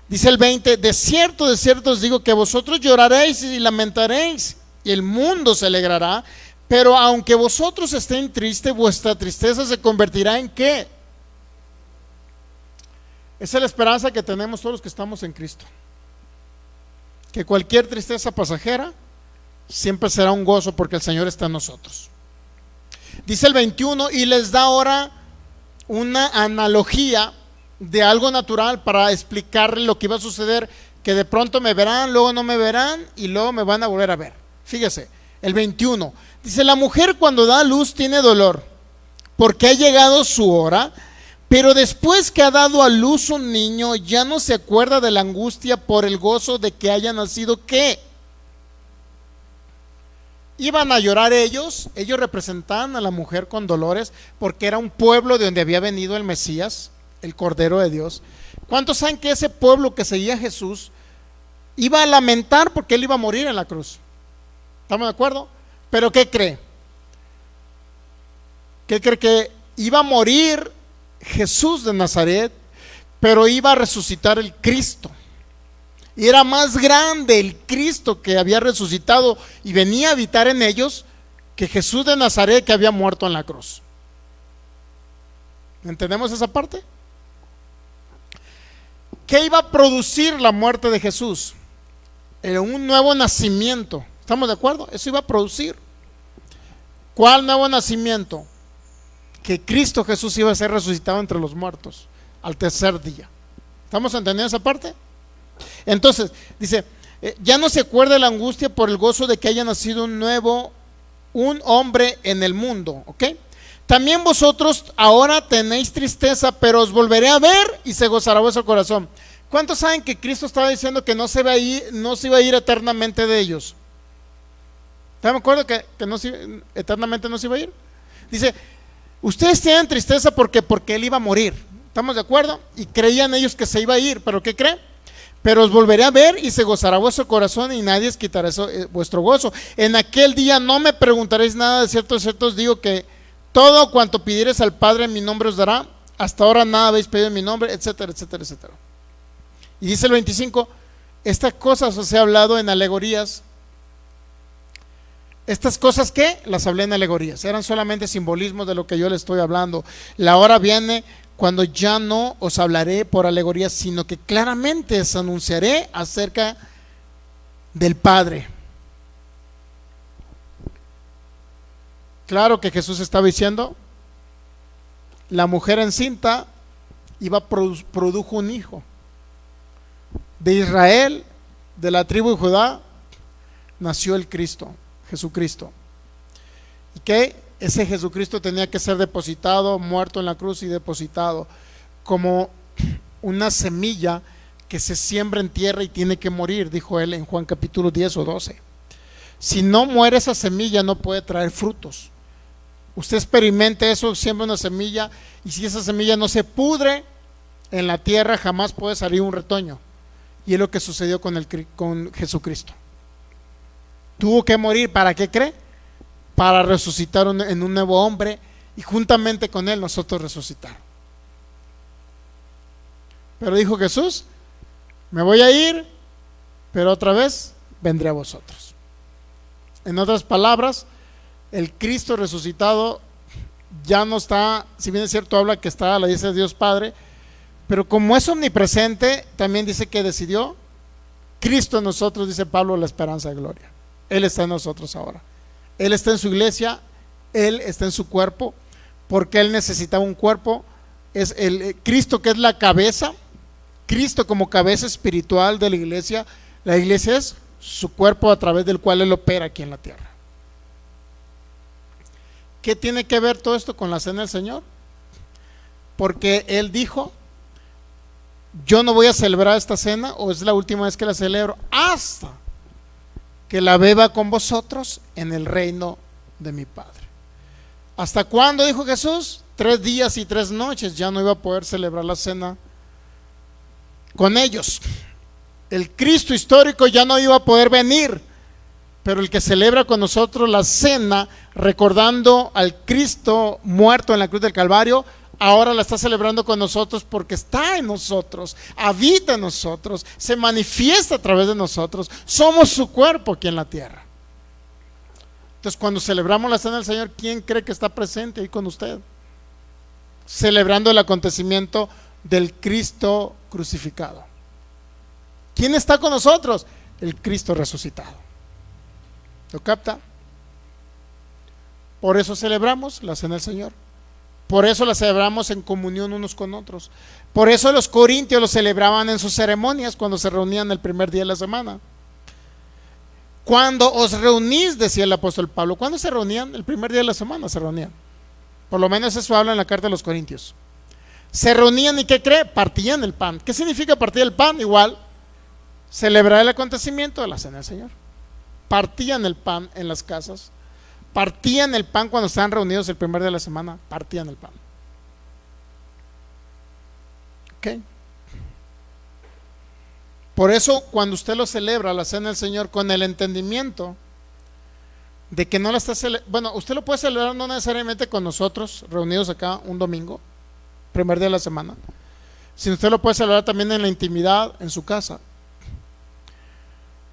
Dice el 20: de cierto os digo que vosotros lloraréis y lamentaréis, y el mundo se alegrará, pero aunque vosotros estén tristes, vuestra tristeza se convertirá en ¿qué? Esa es la esperanza que tenemos todos los que estamos en Cristo, que cualquier tristeza pasajera siempre será un gozo porque el Señor está en nosotros. Dice el 21: y les da ahora una analogía de algo natural para explicarle lo que iba a suceder, que de pronto me verán, luego no me verán y luego me van a volver a ver. Fíjese, el 21 dice: la mujer cuando da a luz tiene dolor porque ha llegado su hora, pero después que ha dado a luz un niño ya no se acuerda de la angustia por el gozo de que haya nacido. ¿Qué? Iban a llorar ellos representaban a la mujer con dolores porque era un pueblo de donde había venido el Mesías, el Cordero de Dios. ¿Cuántos saben que ese pueblo que seguía a Jesús iba a lamentar porque él iba a morir en la cruz? ¿Estamos de acuerdo? Pero ¿qué cree? ¿Qué cree? Que iba a morir Jesús de Nazaret, pero iba a resucitar el Cristo. Y era más grande el Cristo que había resucitado y venía a habitar en ellos que Jesús de Nazaret que había muerto en la cruz. ¿Entendemos esa parte? ¿Qué iba a producir la muerte de Jesús? Era un nuevo nacimiento. ¿Estamos de acuerdo? Eso iba a producir. ¿Cuál nuevo nacimiento? Que Cristo Jesús iba a ser resucitado entre los muertos al tercer día. ¿Estamos entendiendo esa parte? Entonces, dice, ya no se acuerda la angustia por el gozo de que haya nacido un hombre en el mundo, ¿ok? También vosotros ahora tenéis tristeza, pero os volveré a ver y se gozará vuestro corazón. ¿Cuántos saben que Cristo estaba diciendo que no se iba a ir eternamente de ellos? ¿Están de acuerdo que eternamente no se iba a ir? Dice, ustedes tienen tristeza porque Él iba a morir. ¿Estamos de acuerdo? Y creían ellos que se iba a ir, ¿pero qué creen? Pero os volveré a ver y se gozará vuestro corazón y nadie os quitará vuestro gozo. En aquel día no me preguntaréis nada, de cierto os digo que todo cuanto pidiereis al Padre en mi nombre os dará. Hasta ahora nada habéis pedido en mi nombre, etcétera, etcétera, etcétera. Y dice el 25, estas cosas os he hablado en alegorías. Estas cosas que las hablé en alegorías, eran solamente simbolismos de lo que yo les estoy hablando. La hora viene cuando ya no os hablaré por alegorías, sino que claramente os anunciaré acerca del Padre. Claro que Jesús estaba diciendo, la mujer encinta produjo un hijo. De Israel, de la tribu de Judá, nació el Cristo, Jesucristo. ¿Y qué? Ese Jesucristo tenía que ser depositado, muerto en la cruz y depositado como una semilla que se siembra en tierra y tiene que morir, dijo él en Juan capítulo 10 o 12. Si no muere esa semilla no puede traer frutos. Usted experimente eso, siembra una semilla y si esa semilla no se pudre en la tierra jamás puede salir un retoño. Y es lo que sucedió con Jesucristo. Tuvo que morir, ¿para qué cree? Para resucitar en un nuevo hombre y juntamente con él nosotros resucitar. Pero dijo Jesús, me voy a ir, pero otra vez vendré a vosotros. En otras palabras, el Cristo resucitado ya no está, si bien es cierto habla que está a la diestra de Dios Padre, pero como es omnipresente, también dice que decidió Cristo en nosotros, dice Pablo, la esperanza de gloria. Él está en nosotros ahora. Él está en su iglesia, Él está en su cuerpo, porque Él necesitaba un cuerpo. Es el Cristo que es la cabeza, Cristo como cabeza espiritual de la iglesia. La iglesia es su cuerpo a través del cual Él opera aquí en la tierra. ¿Qué tiene que ver todo esto con la cena del Señor? Porque Él dijo: yo no voy a celebrar esta cena, o es la última vez que la celebro, hasta que la beba con vosotros en el reino de mi Padre. ¿Hasta cuándo? Dijo Jesús. 3 días y 3 noches. Ya no iba a poder celebrar la cena con ellos. El Cristo histórico ya no iba a poder venir, pero el que celebra con nosotros la cena, recordando al Cristo muerto en la cruz del Calvario, ahora la está celebrando con nosotros, porque está en nosotros, habita en nosotros, se manifiesta a través de nosotros. Somos su cuerpo aquí en la tierra. Entonces, cuando celebramos la cena del Señor, ¿quién cree que está presente ahí con usted? Celebrando el acontecimiento del Cristo crucificado. ¿Quién está con nosotros? El Cristo resucitado. ¿Lo capta? Por eso celebramos la cena del Señor. Por eso la celebramos en comunión unos con otros. Por eso los corintios lo celebraban en sus ceremonias cuando se reunían el primer día de la semana. Cuando os reunís, decía el apóstol Pablo. ¿Cuándo se reunían? El primer día de la semana se reunían. Por lo menos eso habla en la carta de los Corintios. Se reunían y ¿qué cree? Partían el pan. ¿Qué significa partir el pan? Igual, celebrar el acontecimiento de la cena del Señor. Partían el pan en las casas. Partían el pan cuando estaban reunidos el primer día de la semana. Partían el pan. ¿Ok? Por eso, cuando usted lo celebra, la cena del Señor, con el entendimiento de que no la está celebrando, bueno, usted lo puede celebrar no necesariamente con nosotros, reunidos acá un domingo, primer día de la semana, sino usted lo puede celebrar también en la intimidad, en su casa.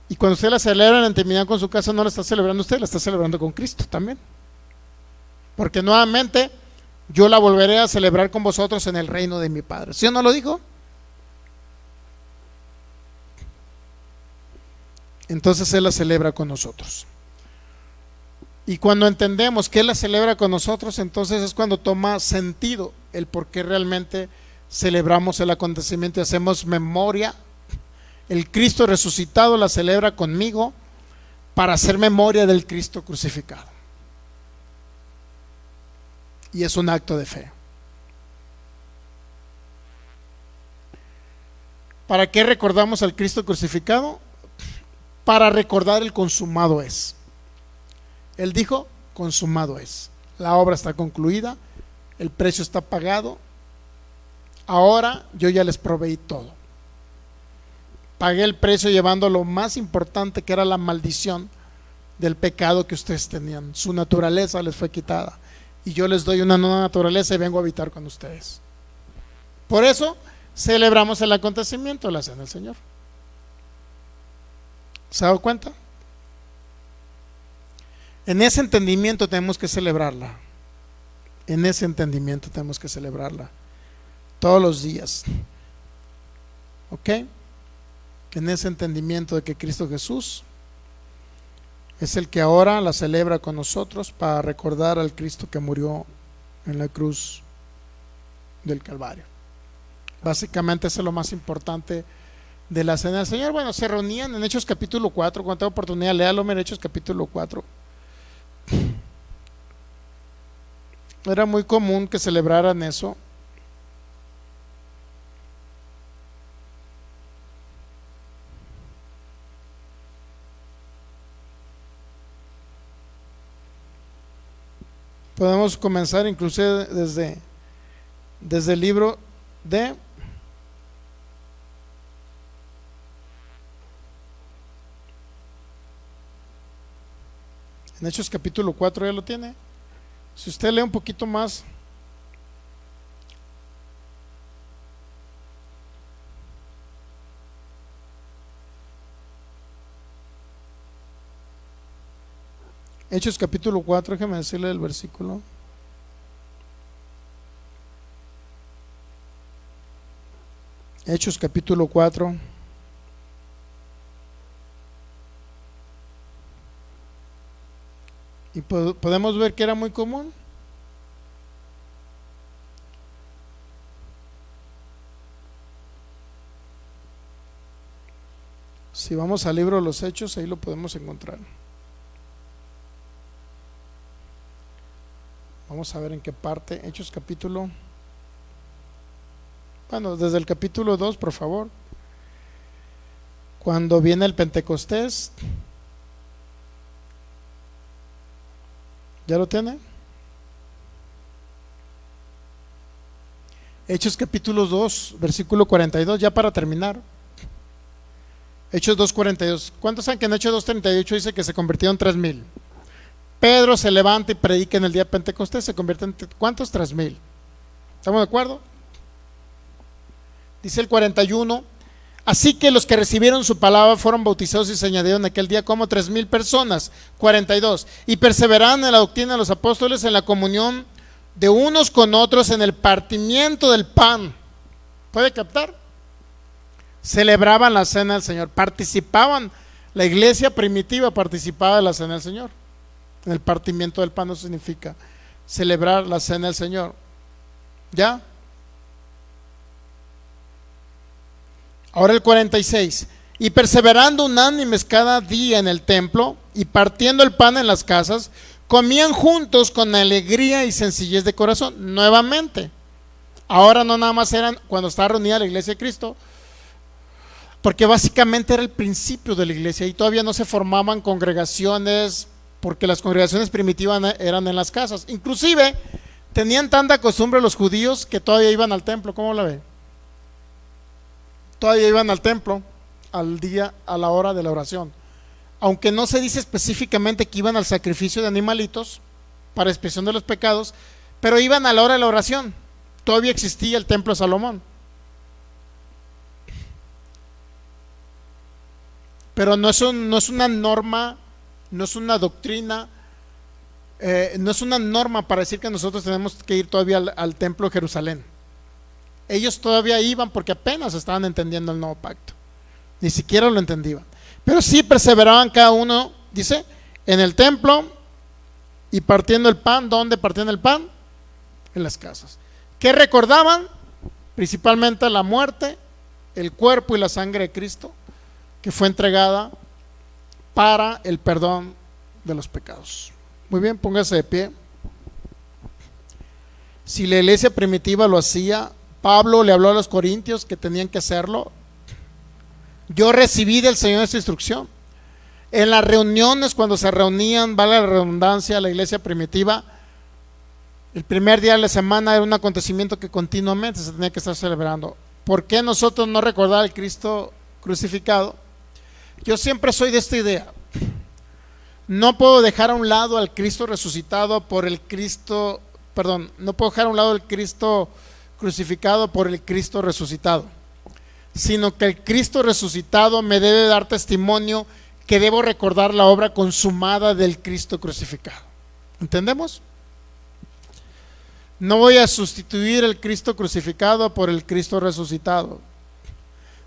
Y cuando usted la celebra en la intimidad con su casa, no la está celebrando usted, la está celebrando con Cristo también. Porque nuevamente, yo la volveré a celebrar con vosotros en el reino de mi Padre. ¿Sí o no lo dijo? Entonces Él la celebra con nosotros. Y cuando entendemos que Él la celebra con nosotros, entonces es cuando toma sentido el por qué realmente celebramos el acontecimiento y hacemos memoria. El Cristo resucitado la celebra conmigo para hacer memoria del Cristo crucificado. Y es un acto de fe. ¿Para qué recordamos al Cristo crucificado? Para recordar el consumado es. Él dijo: consumado es. La obra está concluida, el precio está pagado. Ahora yo ya les proveí todo. Pagué el precio llevando lo más importante, que era la maldición del pecado que ustedes tenían. Su naturaleza les fue quitada y yo les doy una nueva naturaleza y vengo a habitar con ustedes. Por eso celebramos el acontecimiento de la cena del Señor. ¿Se ha dado cuenta? En ese entendimiento tenemos que celebrarla. En ese entendimiento tenemos que celebrarla todos los días. ¿Ok? En ese entendimiento de que Cristo Jesús es el que ahora la celebra con nosotros para recordar al Cristo que murió en la cruz del Calvario. Básicamente eso es lo más importante de la cena del Señor. Bueno, se reunían en Hechos capítulo 4, cuando tenga oportunidad, léalo en Hechos capítulo 4. Era muy común que celebraran eso. Podemos comenzar inclusive desde el libro de en Hechos capítulo 4, ya lo tiene. Si usted lee un poquito más, Hechos capítulo 4, déjeme decirle el versículo. Hechos capítulo 4. Y podemos ver que era muy común. Si vamos al libro de los Hechos, ahí lo podemos encontrar. Vamos a ver en qué parte. Hechos capítulo. Bueno, desde el capítulo 2, por favor. Cuando viene el Pentecostés. ¿Ya lo tiene? Hechos capítulo 2, versículo 42, ya para terminar. Hechos 2:42. ¿Cuántos saben que en Hechos 2:38 dice que se convirtieron 3,000? Pedro se levanta y predica en el día de Pentecostés, se convierte en ¿cuántos? 3,000. ¿Estamos de acuerdo? Dice el 41, así que los que recibieron su palabra fueron bautizados y se añadieron aquel día como 3,000 personas. 42, y perseveraron en la doctrina de los apóstoles, en la comunión de unos con otros, en el partimiento del pan. ¿Puede captar? Celebraban la cena del Señor, participaban, la iglesia primitiva participaba de la cena del Señor. En el partimiento del pan no significa celebrar la cena del Señor. ¿Ya? Ahora el 46, y perseverando unánimes cada día en el templo y partiendo el pan en las casas, comían juntos con alegría y sencillez de corazón. Nuevamente, ahora no nada más eran cuando estaba reunida la iglesia de Cristo, porque básicamente era el principio de la iglesia y todavía no se formaban congregaciones, porque las congregaciones primitivas eran en las casas. Inclusive tenían tanta costumbre los judíos que todavía iban al templo. ¿Cómo la ve? Todavía iban al templo al día, a la hora de la oración, aunque no se dice específicamente que iban al sacrificio de animalitos para expiación de los pecados, pero iban a la hora de la oración. Todavía existía el templo de Salomón, pero no es una norma, no es una doctrina, no es una norma para decir que nosotros tenemos que ir todavía al templo de Jerusalén. Ellos todavía iban porque apenas estaban entendiendo el nuevo pacto, ni siquiera lo entendían, pero sí perseveraban cada uno, dice, en el templo y partiendo el pan. ¿Dónde partían el pan? En las casas. ¿Qué recordaban? Principalmente la muerte, el cuerpo y la sangre de Cristo, que fue entregada para el perdón de los pecados. Muy bien, póngase de pie. Si la iglesia primitiva lo hacía, Pablo le habló a los corintios que tenían que hacerlo. Yo recibí del Señor esta instrucción. En las reuniones, cuando se reunían, vale la redundancia, la iglesia primitiva, el primer día de la semana era un acontecimiento que continuamente se tenía que estar celebrando. ¿Por qué nosotros no recordar al Cristo crucificado? Yo siempre soy de esta idea. No puedo dejar a un lado al Cristo resucitado por el Cristo, perdón, no puedo dejar a un lado el Cristo crucificado por el Cristo resucitado, sino que el Cristo resucitado me debe dar testimonio que debo recordar la obra consumada del Cristo crucificado. ¿Entendemos? No voy a sustituir el Cristo crucificado por el Cristo resucitado,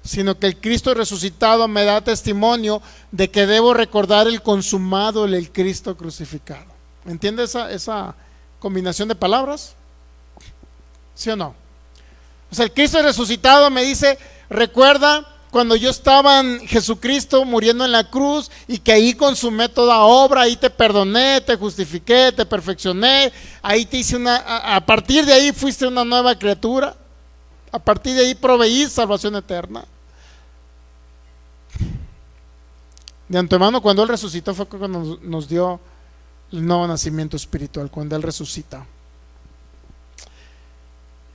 sino que el Cristo resucitado me da testimonio de que debo recordar el consumado del Cristo crucificado. ¿Entiende esa combinación de palabras? ¿Sí o no? O sea, el Cristo resucitado me dice, recuerda cuando yo estaba en Jesucristo muriendo en la cruz y que ahí consumé toda obra, ahí te perdoné, te justifiqué, te perfeccioné, ahí te hice a partir de ahí fuiste una nueva criatura, a partir de ahí proveí salvación eterna. De antemano, cuando Él resucitó fue cuando nos dio el nuevo nacimiento espiritual, cuando Él resucita.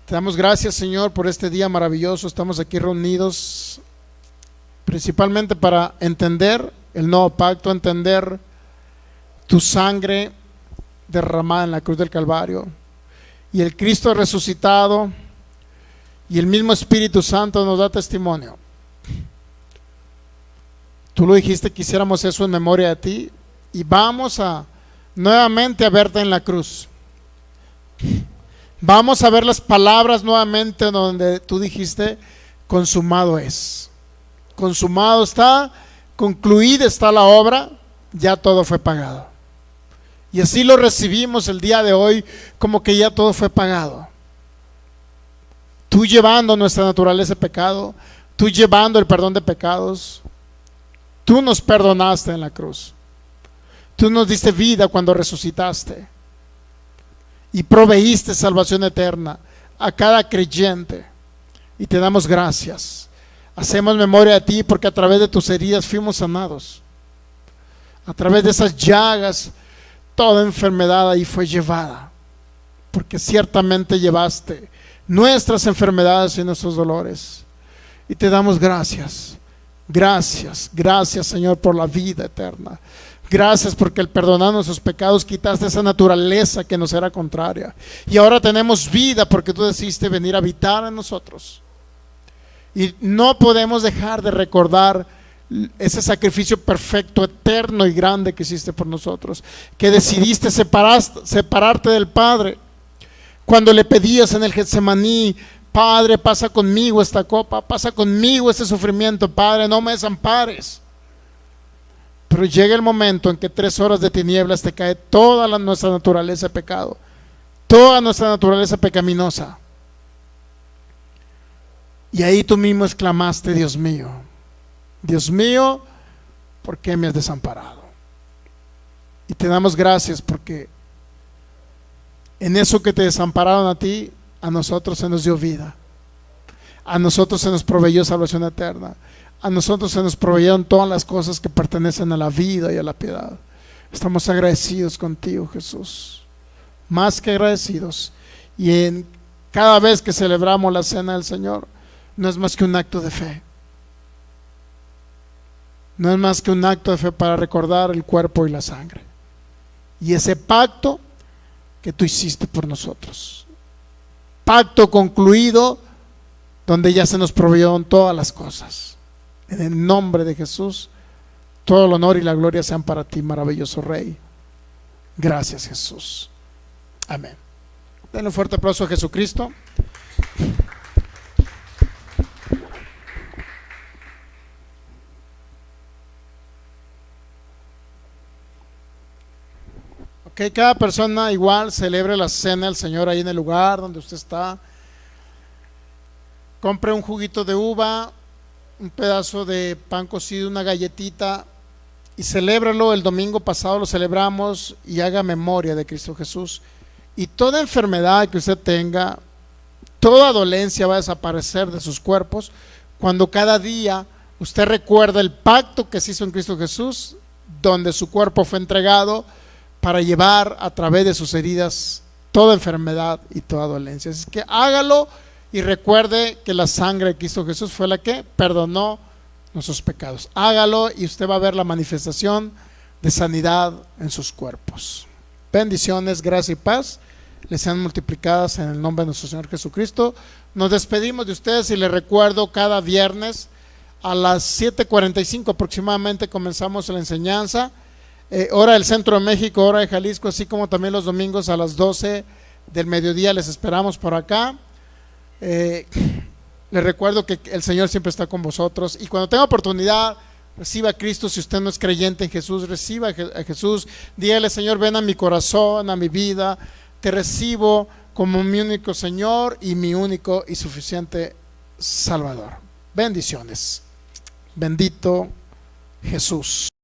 Te damos gracias, Señor, por este día maravilloso. Estamos aquí reunidos principalmente para entender el nuevo pacto, entender tu sangre derramada en la cruz del Calvario y el Cristo resucitado, y el mismo Espíritu Santo nos da testimonio. Tú lo dijiste que hiciéramos eso en memoria de ti, y vamos nuevamente a verte en la cruz. Vamos a ver las palabras nuevamente donde tú dijiste, consumado es. Consumado está, concluida está la obra, ya todo fue pagado. Y así lo recibimos el día de hoy, como que ya todo fue pagado. Tú llevando nuestra naturaleza de pecado, tú llevando el perdón de pecados, tú nos perdonaste en la cruz. Tú nos diste vida cuando resucitaste. y proveíste salvación eterna a cada creyente. Y te damos gracias. Hacemos memoria de ti porque a través de tus heridas fuimos sanados. A través de esas llagas, toda enfermedad ahí fue llevada. Porque ciertamente llevaste nuestras enfermedades y nuestros dolores. Y te damos gracias. Gracias, gracias Señor por la vida eterna. Gracias porque al perdonar nuestros pecados quitaste esa naturaleza que nos era contraria. Y ahora tenemos vida porque tú decidiste venir a habitar en nosotros. Y no podemos dejar de recordar ese sacrificio perfecto, eterno y grande que hiciste por nosotros. Que decidiste separarte del Padre. Cuando le pedías en el Getsemaní: Padre, pasa conmigo esta copa, pasa conmigo este sufrimiento, Padre, no me desampares. Pero llega el momento en que 3 horas de tinieblas te cae toda nuestra naturaleza de pecado, toda nuestra naturaleza pecaminosa. Y ahí tú mismo exclamaste: Dios mío, ¿por qué me has desamparado? Y te damos gracias porque en eso que te desampararon a ti, a nosotros se nos dio vida. A nosotros se nos proveyó salvación eterna. A nosotros se nos proveyeron todas las cosas que pertenecen a la vida y a la piedad. Estamos agradecidos contigo, Jesús. Más que agradecidos. Y cada vez que celebramos la cena del Señor, no es más que un acto de fe. No es más que un acto de fe para recordar el cuerpo y la sangre. Y ese pacto que tú hiciste por nosotros. Pacto concluido, donde ya se nos proveyeron todas las cosas. En el nombre de Jesús, todo el honor y la gloria sean para ti, maravilloso Rey. Gracias, Jesús. Amén. Denle un fuerte aplauso a Jesucristo. Que cada persona igual celebre la cena del Señor ahí en el lugar donde usted está. Compre un juguito de uva, un pedazo de pan cocido, una galletita y celébralo. El domingo pasado lo celebramos y haga memoria de Cristo Jesús. Y toda enfermedad que usted tenga, toda dolencia va a desaparecer de sus cuerpos cuando cada día usted recuerda el pacto que se hizo en Cristo Jesús, donde su cuerpo fue entregado para llevar a través de sus heridas toda enfermedad y toda dolencia. Así que hágalo y recuerde que la sangre de Cristo Jesús fue la que perdonó nuestros pecados. Hágalo y usted va a ver la manifestación de sanidad en sus cuerpos. Bendiciones, gracia y paz les sean multiplicadas en el nombre de nuestro Señor Jesucristo. Nos despedimos de ustedes y les recuerdo, cada viernes a las 7:45 aproximadamente comenzamos la enseñanza. Hora del Centro de México, hora de Jalisco, así como también los domingos a las 12 del mediodía les esperamos por acá. Les recuerdo que el Señor siempre está con vosotros y cuando tenga oportunidad, reciba a Cristo. Si usted no es creyente en Jesús, reciba a Jesús. Dígale: Señor, ven a mi corazón, a mi vida, te recibo como mi único Señor y mi único y suficiente Salvador. Bendiciones. Bendito Jesús.